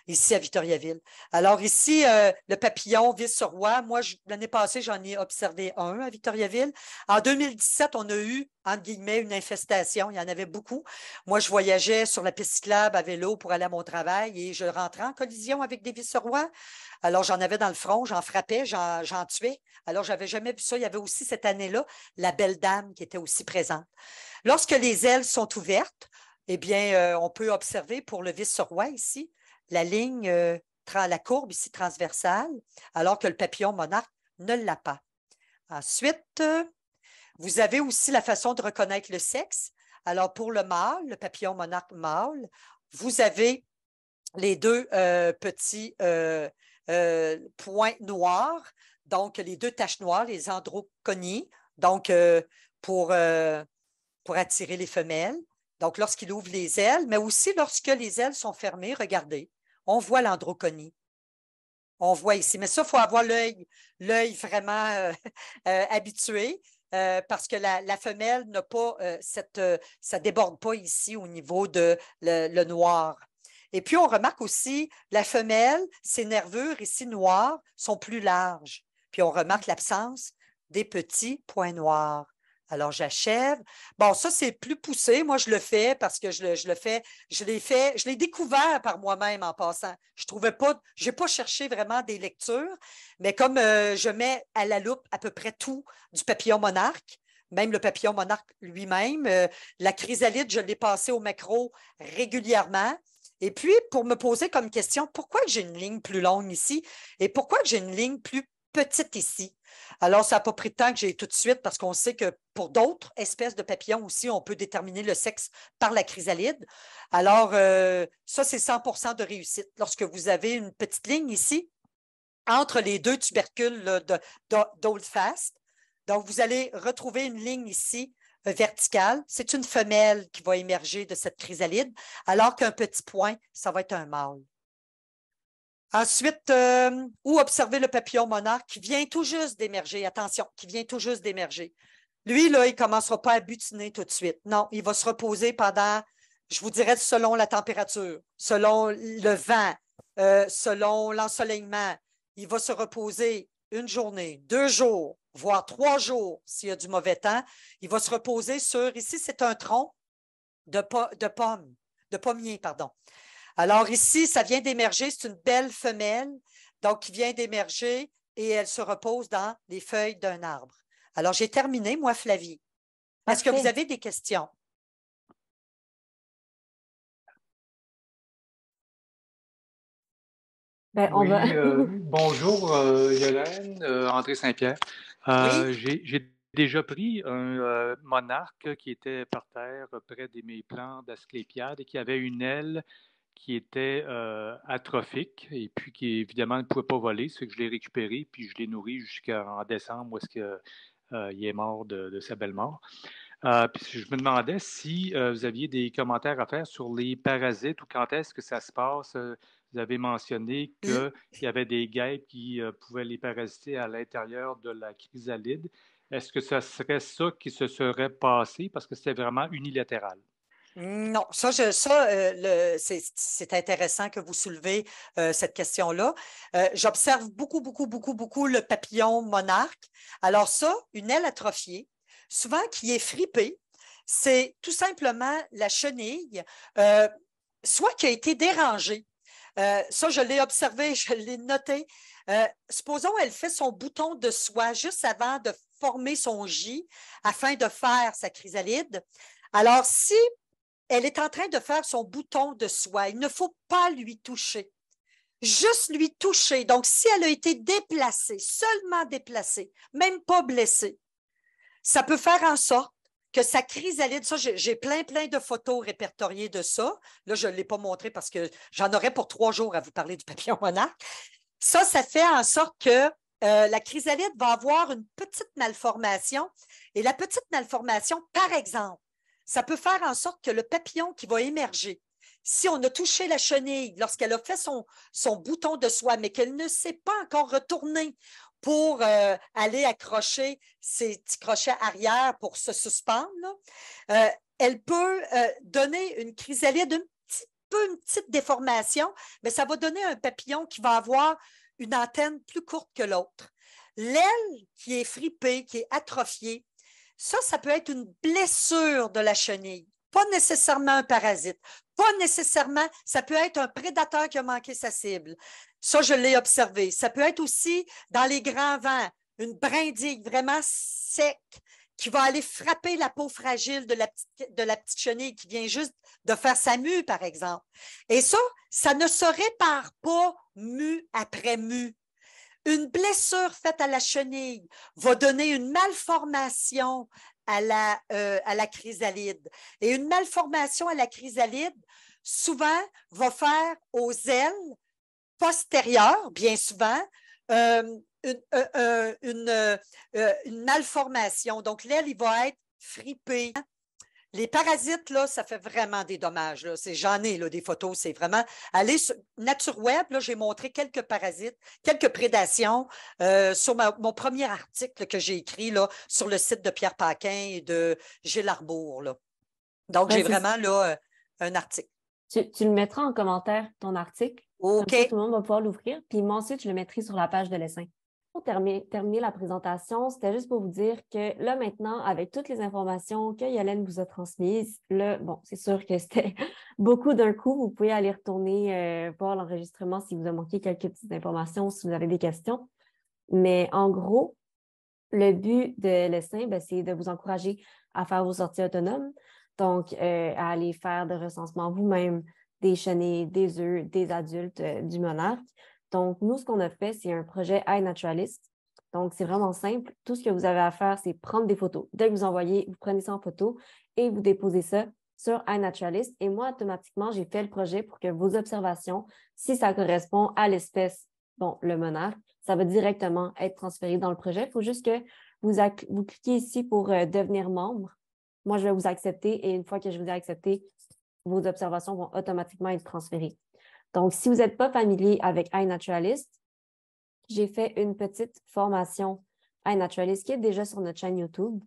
ici à Victoriaville. Alors ici, le papillon vice-roi, moi, l'année passée, j'en ai observé un à Victoriaville. En 2017, on a eu, entre guillemets, une infestation. Il y en avait beaucoup. Moi, je voyageais sur la piste cyclable à vélo pour aller à mon travail et je rentrais en collision avec des vice-rois. Alors, j'en avais dans le front, j'en frappais, j'en tuais. Alors, je n'avais jamais vu ça. Il y avait aussi cette année-là la belle dame qui était aussi présente. Lorsque les ailes sont ouvertes, eh bien, on peut observer pour le vice-roi ici, la ligne, la courbe ici transversale, alors que le papillon monarque ne l'a pas. Ensuite, vous avez aussi la façon de reconnaître le sexe. Alors, pour le mâle, le papillon monarque mâle, vous avez les deux petits points noirs, donc les deux taches noires, les androconies, donc pour attirer les femelles. Donc, lorsqu'il ouvre les ailes, mais aussi lorsque les ailes sont fermées, regardez, on voit l'androconie. On voit ici. Mais ça, il faut avoir l'œil vraiment habitué parce que la femelle n'a pas ça ne déborde pas ici au niveau de le noir. Et puis, on remarque aussi la femelle, ses nervures ici noires sont plus larges. Puis, on remarque l'absence des petits points noirs. Alors, j'achève. Bon, ça, c'est plus poussé. Moi, je le fais parce que je l'ai découvert par moi-même en passant. Je n'ai pas cherché vraiment des lectures, mais comme je mets à la loupe à peu près tout du papillon monarque, même le papillon monarque lui-même, la chrysalide, je l'ai passé au macro régulièrement. Et puis, pour me poser comme question, pourquoi j'ai une ligne plus longue ici et pourquoi j'ai une ligne plus petite ici? Alors, ça n'a pas pris de temps que j'ai tout de suite parce qu'on sait que pour d'autres espèces de papillons aussi, on peut déterminer le sexe par la chrysalide. Alors, ça, c'est 100% de réussite. Lorsque vous avez une petite ligne ici, entre les deux tubercules d'Holdfast, donc vous allez retrouver une ligne ici verticale. C'est une femelle qui va émerger de cette chrysalide, alors qu'un petit point, ça va être un mâle. Ensuite, où observer le papillon monarque qui vient tout juste d'émerger. Attention, qui vient tout juste d'émerger. Lui, là, il ne commencera pas à butiner tout de suite. Non, il va se reposer pendant, je vous dirais, selon la température, selon le vent, selon l'ensoleillement. Il va se reposer une journée, 2 jours, voire 3 jours, s'il y a du mauvais temps, il va se reposer sur, ici, c'est un tronc de pommier, pardon. Alors ici, ça vient d'émerger, c'est une belle femelle, donc qui vient d'émerger et elle se repose dans les feuilles d'un arbre. Alors, j'ai terminé, moi, Flavie. Est-ce que vous Parfait. avez des questions? Ben, on va. Oui, bonjour Yolène, André Saint-Pierre. Oui? J'ai déjà pris un monarque qui était par terre près de mes plants d'Asclépiade et qui avait une aile qui était atrophique et puis qui évidemment ne pouvait pas voler, c'est que je l'ai récupéré puis je l'ai nourri jusqu'en décembre où est-ce que, il est mort de sa belle mort. Puis je me demandais si vous aviez des commentaires à faire sur les parasites ou quand est-ce que ça se passe. Vous avez mentionné qu'il y avait des guêpes qui pouvaient les parasiter à l'intérieur de la chrysalide. Est-ce que ça serait ça qui se serait passé parce que c'était vraiment unilatéral? Non, c'est intéressant que vous soulevez cette question-là. J'observe beaucoup, beaucoup, beaucoup, beaucoup le papillon monarque. Alors ça, une aile atrophiée, souvent qui est fripée, c'est tout simplement la chenille, soit qui a été dérangée. Ça, je l'ai observé, je l'ai noté. Supposons elle fait son bouton de soie juste avant de former son gîte afin de faire sa chrysalide. Alors, si elle est en train de faire son bouton de soie, il ne faut pas lui toucher. Juste lui toucher. Donc, si elle a été déplacée, seulement déplacée, même pas blessée, ça peut faire en sorte que sa chrysalide, ça, j'ai plein de photos répertoriées de ça. Là, je ne l'ai pas montré parce que j'en aurais pour 3 jours à vous parler du papillon monarque. Ça fait en sorte que la chrysalide va avoir une petite malformation. Et la petite malformation, par exemple, ça peut faire en sorte que le papillon qui va émerger, si on a touché la chenille lorsqu'elle a fait son bouton de soie, mais qu'elle ne s'est pas encore retournée pour aller accrocher ses petits crochets arrière pour se suspendre, elle peut donner une chrysalide une petite déformation, mais ça va donner un papillon qui va avoir une antenne plus courte que l'autre. L'aile qui est fripée, qui est atrophiée, ça peut être une blessure de la chenille, pas nécessairement un parasite, pas nécessairement, ça peut être un prédateur qui a manqué sa cible. Ça, je l'ai observé. Ça peut être aussi dans les grands vents, une brindille vraiment sec qui va aller frapper la peau fragile de la petite chenille qui vient juste de faire sa mue, par exemple. Et ça ne se répare pas mue après mue. Une blessure faite à la chenille va donner une malformation à la chrysalide. Et une malformation à la chrysalide, souvent, va faire aux ailes postérieures, bien souvent, une malformation. Donc, l'aile, il va être fripé. Les parasites, là, ça fait vraiment des dommages. J'en ai là, des photos. C'est vraiment. Allez sur NatureWeb, là, j'ai montré quelques parasites, quelques prédations sur mon premier article que j'ai écrit là, sur le site de Pierre Paquin et de Gilles Arbour. Là. Donc, Ben, j'ai vraiment là, un article. Tu le mettras en commentaire, ton article. Comme OK. ça, tout le monde va pouvoir l'ouvrir. Puis moi ensuite, je le mettrai sur la page de l'essaim. Pour terminer la présentation, c'était juste pour vous dire que là, maintenant, avec toutes les informations que Yolène vous a transmises, là, bon, c'est sûr que c'était beaucoup d'un coup. Vous pouvez aller retourner voir l'enregistrement si vous a manqué quelques petites informations, si vous avez des questions. Mais en gros, le but de l'essaim, ben, c'est de vous encourager à faire vos sorties autonomes. Donc, à aller faire de recensement vous-même des chenilles, des œufs, des adultes du monarque. Donc, nous, ce qu'on a fait, c'est un projet iNaturalist. Donc, c'est vraiment simple. Tout ce que vous avez à faire, c'est prendre des photos. Dès que vous envoyez, vous prenez ça en photo et vous déposez ça sur iNaturalist. Et moi, automatiquement, j'ai fait le projet pour que vos observations, si ça correspond à l'espèce, bon, le monarque, ça va directement être transféré dans le projet. Il faut juste que vous cliquez ici pour devenir membre. Moi, je vais vous accepter et une fois que je vous ai accepté, vos observations vont automatiquement être transférées. Donc, si vous n'êtes pas familier avec iNaturalist, j'ai fait une petite formation iNaturalist qui est déjà sur notre chaîne YouTube.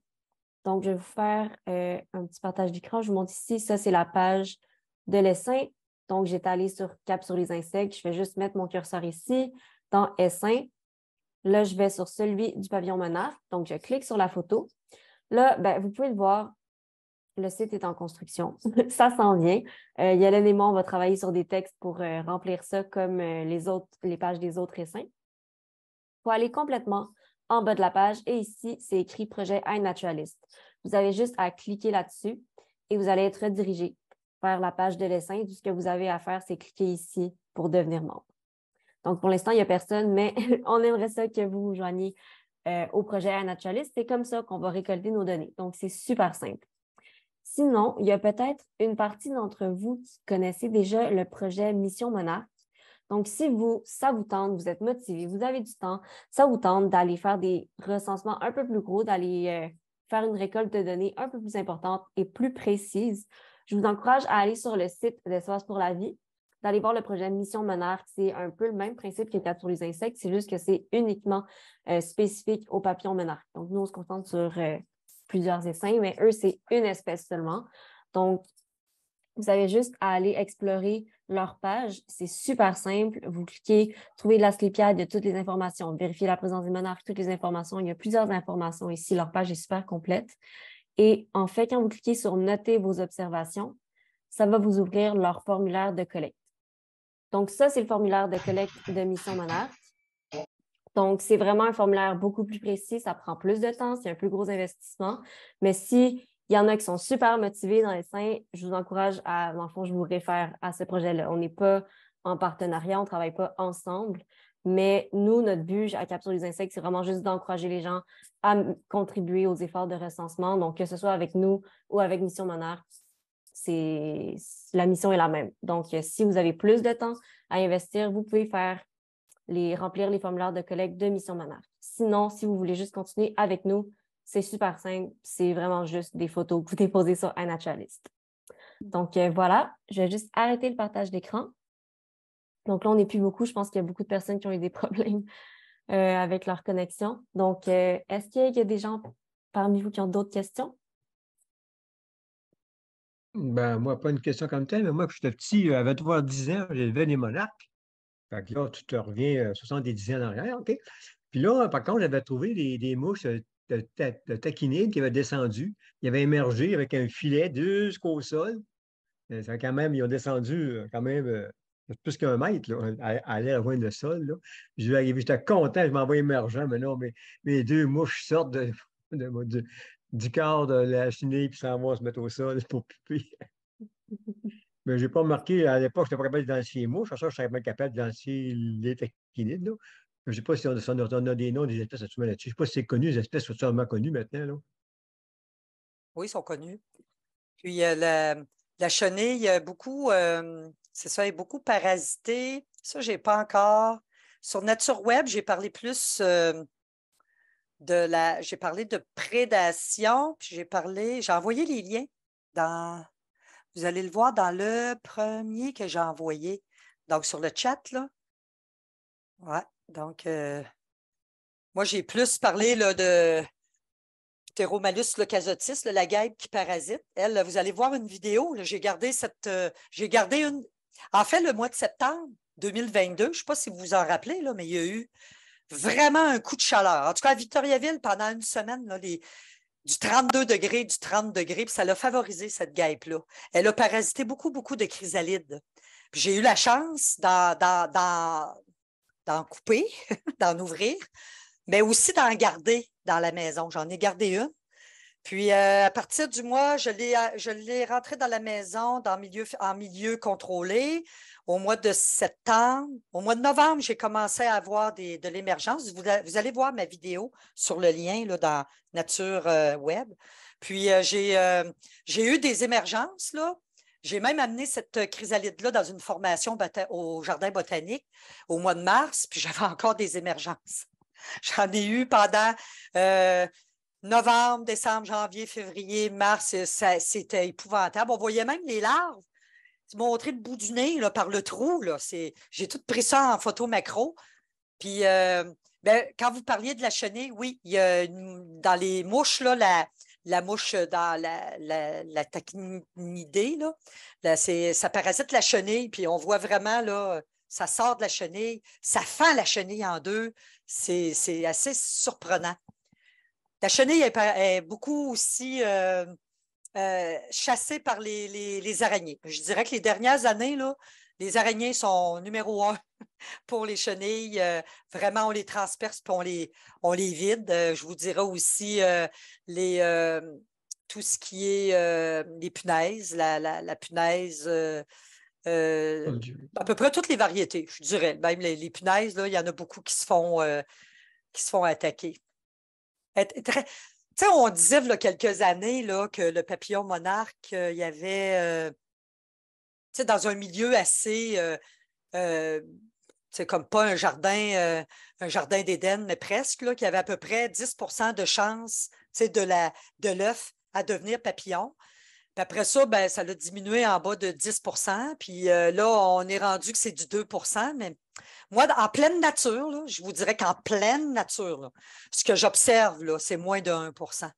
Donc, je vais vous faire un petit partage d'écran. Je vous montre ici. Ça, c'est la page de l'essaim. Donc, j'étais allée sur Cap sur les insectes. Je vais juste mettre mon curseur ici dans Essaim. Là, je vais sur celui du pavillon monarque. Donc, je clique sur la photo. Là, ben, vous pouvez le voir, le site est en construction. Ça s'en vient. Yolène et moi, on va travailler sur des textes pour remplir ça comme les pages des autres essaims. Il faut aller complètement en bas de la page et ici, c'est écrit projet iNaturalist. Vous avez juste à cliquer là-dessus et vous allez être redirigé vers la page de l'essaim. Tout ce que vous avez à faire, c'est cliquer ici pour devenir membre. Donc, pour l'instant, il n'y a personne, mais on aimerait ça que vous vous joigniez au projet iNaturalist. C'est comme ça qu'on va récolter nos données. Donc, c'est super simple. Sinon, il y a peut-être une partie d'entre vous qui connaissez déjà le projet Mission Monarque. Donc, si ça vous tente, vous êtes motivé, vous avez du temps, ça vous tente d'aller faire des recensements un peu plus gros, d'aller faire une récolte de données un peu plus importante et plus précise, je vous encourage à aller sur le site d'Espace pour la vie, d'aller voir le projet Mission Monarque. C'est un peu le même principe que Cap sur les insectes, c'est juste que c'est uniquement spécifique aux papillons monarques. Donc, nous, on se concentre sur plusieurs essaims, mais eux, c'est une espèce seulement. Donc, vous avez juste à aller explorer leur page. C'est super simple. Vous cliquez, trouvez de l'asclépiade, il y a toutes les informations. Vérifiez la présence des monarques, toutes les informations. Il y a plusieurs informations ici. Leur page est super complète. Et en fait, quand vous cliquez sur « Noter vos observations », ça va vous ouvrir leur formulaire de collecte. Donc, ça, c'est le formulaire de collecte de Mission Monarque. Donc, c'est vraiment un formulaire beaucoup plus précis. Ça prend plus de temps, c'est un plus gros investissement. Mais si il y en a qui sont super motivés dans les seins, je vous encourage à, dans le fond, je vous réfère à ce projet-là. On n'est pas en partenariat, on ne travaille pas ensemble. Mais nous, notre but à Cap sur les insectes, c'est vraiment juste d'encourager les gens à contribuer aux efforts de recensement. Donc, que ce soit avec nous ou avec Mission Monarque, la mission est la même. Donc, si vous avez plus de temps à investir, vous pouvez remplir les formulaires de collecte de Mission Monarque. Sinon, si vous voulez juste continuer avec nous, c'est super simple. C'est vraiment juste des photos que vous déposez sur iNaturalist. Donc, voilà, je vais juste arrêter le partage d'écran. Donc là, on n'est plus beaucoup. Je pense qu'il y a beaucoup de personnes qui ont eu des problèmes avec leur connexion. Donc, est-ce qu'il y a des gens parmi vous qui ont d'autres questions? Ben, moi, pas une question comme telle, mais moi, quand j'étais petit, à 10 ans, j'élevais des monarques. Fait que là, tu te reviens 70 ans en arrière, OK? Puis là, par contre, j'avais trouvé des mouches de taquinide qui avaient descendu. Ils avaient émergé avec un filet jusqu'au sol. Ça, quand même, ils ont descendu quand même plus qu'un mètre, là, à aller rejoindre le sol. Là. Je vais arriver, j'étais content, je m'en vais émergeant, mais non, mes deux mouches sortent du corps de la chenille puis s'en vont se mettre au sol pour piper. Mais je n'ai pas remarqué, à l'époque, je n'étais pas capable d'identifier les mouches. À ça, je serais pas capable d'identifier les taquinides. Là. Je ne sais pas si on a des noms des espèces actuellement là-dessus. Je ne sais pas si c'est connu, les espèces sont sûrement connues maintenant. Là. Oui, ils sont connus. Puis la chenille, beaucoup, c'est ça, elle est beaucoup parasitée. Ça, je n'ai pas encore. Sur Nature Web, j'ai parlé plus j'ai parlé de prédation, puis j'ai envoyé les liens vous allez le voir dans le premier que j'ai envoyé. Donc, sur le chat, là. Ouais, donc, moi, j'ai plus parlé là, de Pteromalus leucasotis, la guêpe qui parasite. Elle, vous allez voir une vidéo. Là, j'ai gardé une. En fait, le mois de septembre 2022, je ne sais pas si vous vous en rappelez, là, mais il y a eu vraiment un coup de chaleur. En tout cas, à Victoriaville, pendant une semaine, là, du 32 degrés, du 30 degrés, puis ça l'a favorisé, cette guêpe-là. Elle a parasité beaucoup, beaucoup de chrysalides. Puis j'ai eu la chance d'en couper, d'en ouvrir, mais aussi d'en garder dans la maison. J'en ai gardé une. Puis, à partir du mois, je l'ai rentrée dans la maison en milieu contrôlé. Au mois de septembre, au mois de novembre, j'ai commencé à avoir de l'émergence. Vous allez voir ma vidéo sur le lien là, dans Nature Web. Puis, j'ai eu des émergences. Là. J'ai même amené cette chrysalide-là dans une formation au Jardin botanique au mois de mars, puis j'avais encore des émergences. J'en ai eu pendant novembre, décembre, janvier, février, mars. C'était épouvantable. On voyait même les larves se montrer le bout du nez là, par le trou. J'ai tout pris ça en photo macro. Puis, quand vous parliez de la chenille, oui, il y a dans les mouches, là, la mouche dans la tachinidée, là, ça parasite la chenille, puis on voit vraiment là, ça sort de la chenille, ça fend la chenille en deux. C'est assez surprenant. La chenille est beaucoup aussi chassée par les araignées. Je dirais que les dernières années, là, les araignées sont numéro 1 pour les chenilles. Vraiment, on les transperce et on les vide. Je vous dirais aussi tout ce qui est les punaises, la punaise, à peu près toutes les variétés, je dirais. Même les punaises, là, il y en a beaucoup qui se font attaquer. On disait il y a quelques années là, que le papillon monarque, il y avait dans un milieu assez c'est comme pas un jardin d'Éden, mais presque, là, qu'il y avait à peu près 10% de chance de l'œuf à devenir papillon. Puis après ça, ben, ça l'a diminué en bas de 10%. Puis là, on est rendu que c'est du 2%. Mais moi, en pleine nature, là, je vous dirais qu'en pleine nature, là, ce que j'observe, là, c'est moins de 1%.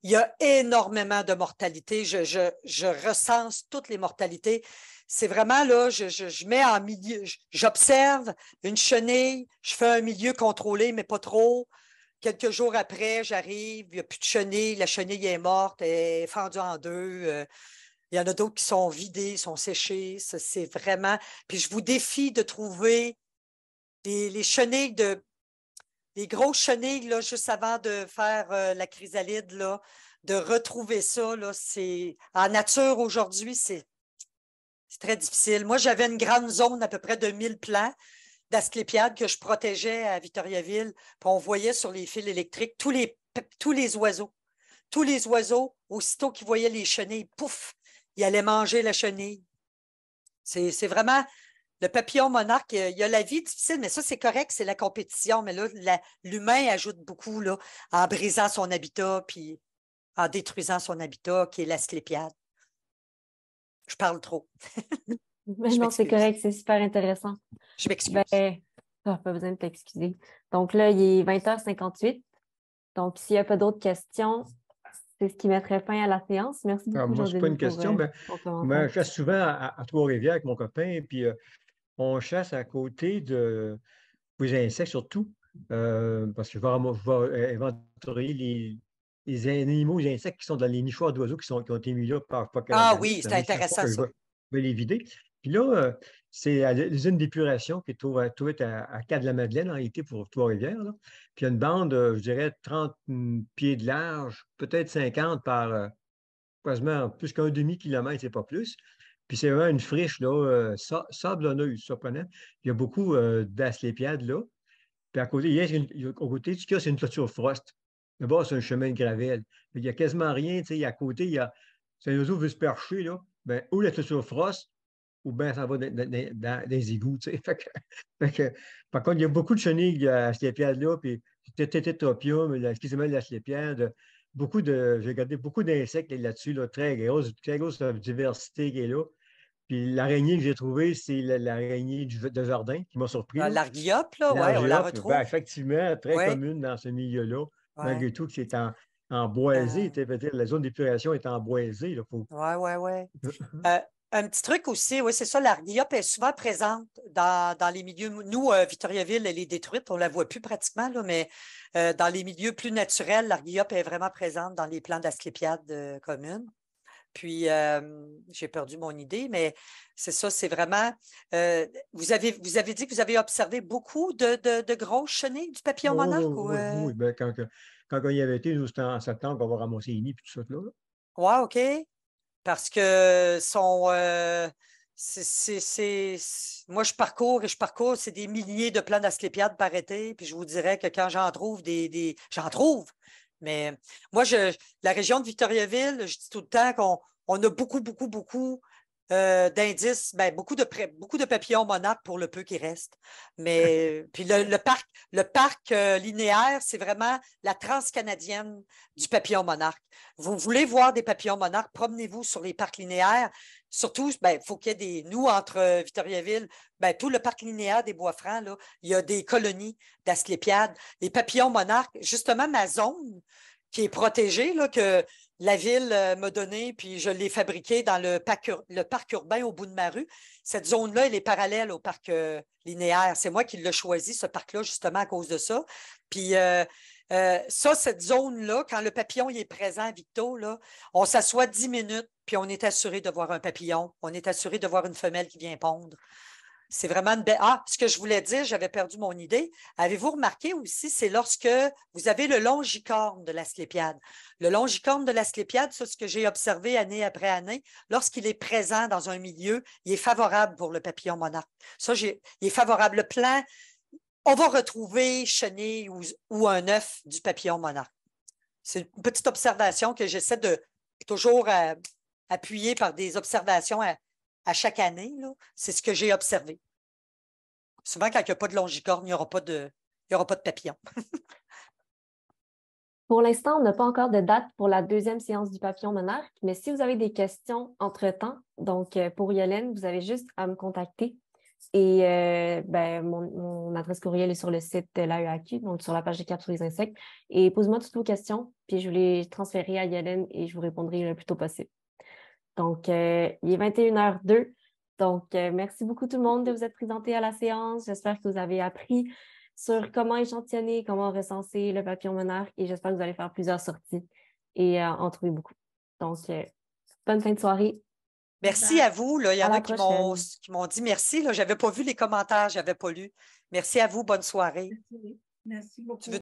Il y a énormément de mortalité. Je recense toutes les mortalités. C'est vraiment là, je mets en milieu, j'observe une chenille, je fais un milieu contrôlé, mais pas trop. Quelques jours après, j'arrive, il n'y a plus de chenille, la chenille est morte, elle est fendue en deux. Il y en a d'autres qui sont vidées, sont séchées. C'est vraiment. Puis je vous défie de trouver les chenilles les grosses chenilles, là, juste avant de faire la chrysalide, là, de retrouver ça. Là, en nature aujourd'hui, c'est très difficile. Moi, j'avais une grande zone à peu près de 1000 plants d'asclépiades que je protégeais à Victoriaville. Puis on voyait sur les fils électriques tous les oiseaux. Tous les oiseaux, aussitôt qu'ils voyaient les chenilles, pouf, ils allaient manger la chenille. C'est vraiment le papillon monarque. Il y a la vie difficile, mais ça, c'est correct, c'est la compétition. Mais là, l'humain ajoute beaucoup là, en brisant son habitat puis en détruisant son habitat, qui est l'asclépiade. Je parle trop. Mais non, c'est correct, c'est super intéressant. Je m'excuse. Ben, pas besoin de t'excuser. Donc là, il est 20h58. Donc, s'il n'y a pas d'autres questions, c'est ce qui mettrait fin à la séance. Merci beaucoup, moi, ce n'est pas une question, mais je chasse souvent à Trois-Rivières avec mon copain, puis on chasse à côté de les insectes surtout, parce que je vais inventorier les animaux, les insectes qui sont dans les nichoirs d'oiseaux qui ont été mis là par oui, c'est intéressant ça. Je vais les vider. Puis là, c'est l'usine d'épuration qui est à Cap-de-la-Madeleine, en réalité, pour Trois-Rivières. Puis il y a une bande, je dirais, 30 pieds de large, peut-être 50 par quasiment plus qu'un demi-kilomètre, c'est pas plus. Puis c'est vraiment une friche là, sablonneuse, surprenant. Il y a beaucoup d'asclépiades là. Puis à côté, au côté du cas, c'est une clôture frost. D'abord, c'est un chemin de gravelle. Il n'y a quasiment rien. À côté, si un oiseau veut se percher, là, ben, ou la clôture frost, ou bien ça va dans les égouts. Par contre, il y a beaucoup de chenilles à asclépiades là, puis Tététropium, l'asclépiade. J'ai regardé beaucoup d'insectes là-dessus, là, très grosse diversité qui est là. Puis l'araignée que j'ai trouvée, c'est l'araignée de jardin qui m'a surpris. L'arguiope, là, oui, on la retrouve. Ben, effectivement, très commune dans ce milieu-là. Malgré tout, que c'est en boisé. Peut-être la zone d'épuration est en boisé. Oui. Un petit truc aussi, oui, c'est ça, l'arguiope est souvent présente dans les milieux. Nous, Victoriaville, elle est détruite, on ne la voit plus pratiquement, là, mais dans les milieux plus naturels, l'arguiope est vraiment présente dans les plants d'asclépiades communes. Puis, j'ai perdu mon idée, mais c'est ça, c'est vraiment. Vous avez dit que vous avez observé beaucoup de grosses chenilles du papillon monarque? Oui. Ben, quand on y avait été, nous, c'était en septembre, on va ramasser les nids et tout ça. Là. Oui, OK. Parce que moi, je parcours, c'est des milliers de plants d'asclépiades par été, puis je vous dirais que quand j'en trouve j'en trouve. Mais moi, la région de Victoriaville, je dis tout le temps qu'on a beaucoup d'indices, beaucoup de papillons monarques pour le peu qui reste. Mais puis le parc linéaire, c'est vraiment la transcanadienne du papillon monarque. Vous voulez voir des papillons monarques, promenez-vous sur les parcs linéaires. Surtout, il faut qu'il y ait nous, entre Victoriaville, tout le parc linéaire des Bois-Francs, là, il y a des colonies d'asclépiades. Les papillons monarques, justement, ma zone, qui est protégé, là, que la ville m'a donné, puis je l'ai fabriqué dans le parc urbain au bout de ma rue. Cette zone-là, elle est parallèle au parc linéaire. C'est moi qui l'ai choisi, ce parc-là, justement à cause de ça. Puis cette zone-là, quand le papillon il est présent, Victo, là, on s'assoit 10 minutes, puis on est assuré de voir un papillon. On est assuré de voir une femelle qui vient pondre. C'est vraiment une belle. Ah, ce que je voulais dire, j'avais perdu mon idée. Avez-vous remarqué aussi, c'est lorsque vous avez le longicorne de l'asclépiade. Le longicorne de l'asclépiade, c'est ce que j'ai observé année après année, lorsqu'il est présent dans un milieu, il est favorable pour le papillon monarque. Ça, il est favorable. Le plan, on va retrouver chenille ou un œuf du papillon monarque. C'est une petite observation que j'essaie de toujours appuyer par des observations à chaque année. C'est ce que j'ai observé. Souvent, quand il n'y a pas de longicorne, il n'y aura pas de papillon. Pour l'instant, on n'a pas encore de date pour la deuxième séance du papillon monarque, mais si vous avez des questions entre-temps, donc pour Yolène, vous avez juste à me contacter. Et mon adresse courriel est sur le site de l'AEAQ, donc sur la page des capes sur les insectes. Et posez-moi toutes vos questions, puis je vais les transférer à Yolène et je vous répondrai le plus tôt possible. Donc, il est 21h02. Donc, merci beaucoup tout le monde de vous être présenté à la séance. J'espère que vous avez appris sur comment échantillonner, comment recenser le papillon monarque et j'espère que vous allez faire plusieurs sorties et en trouver beaucoup. Donc, bonne fin de soirée. Merci à vous. Là. Il y en a qui prochaine. m'ont dit merci. Je n'avais pas vu les commentaires, je n'avais pas lu. Merci à vous. Bonne soirée. Merci beaucoup.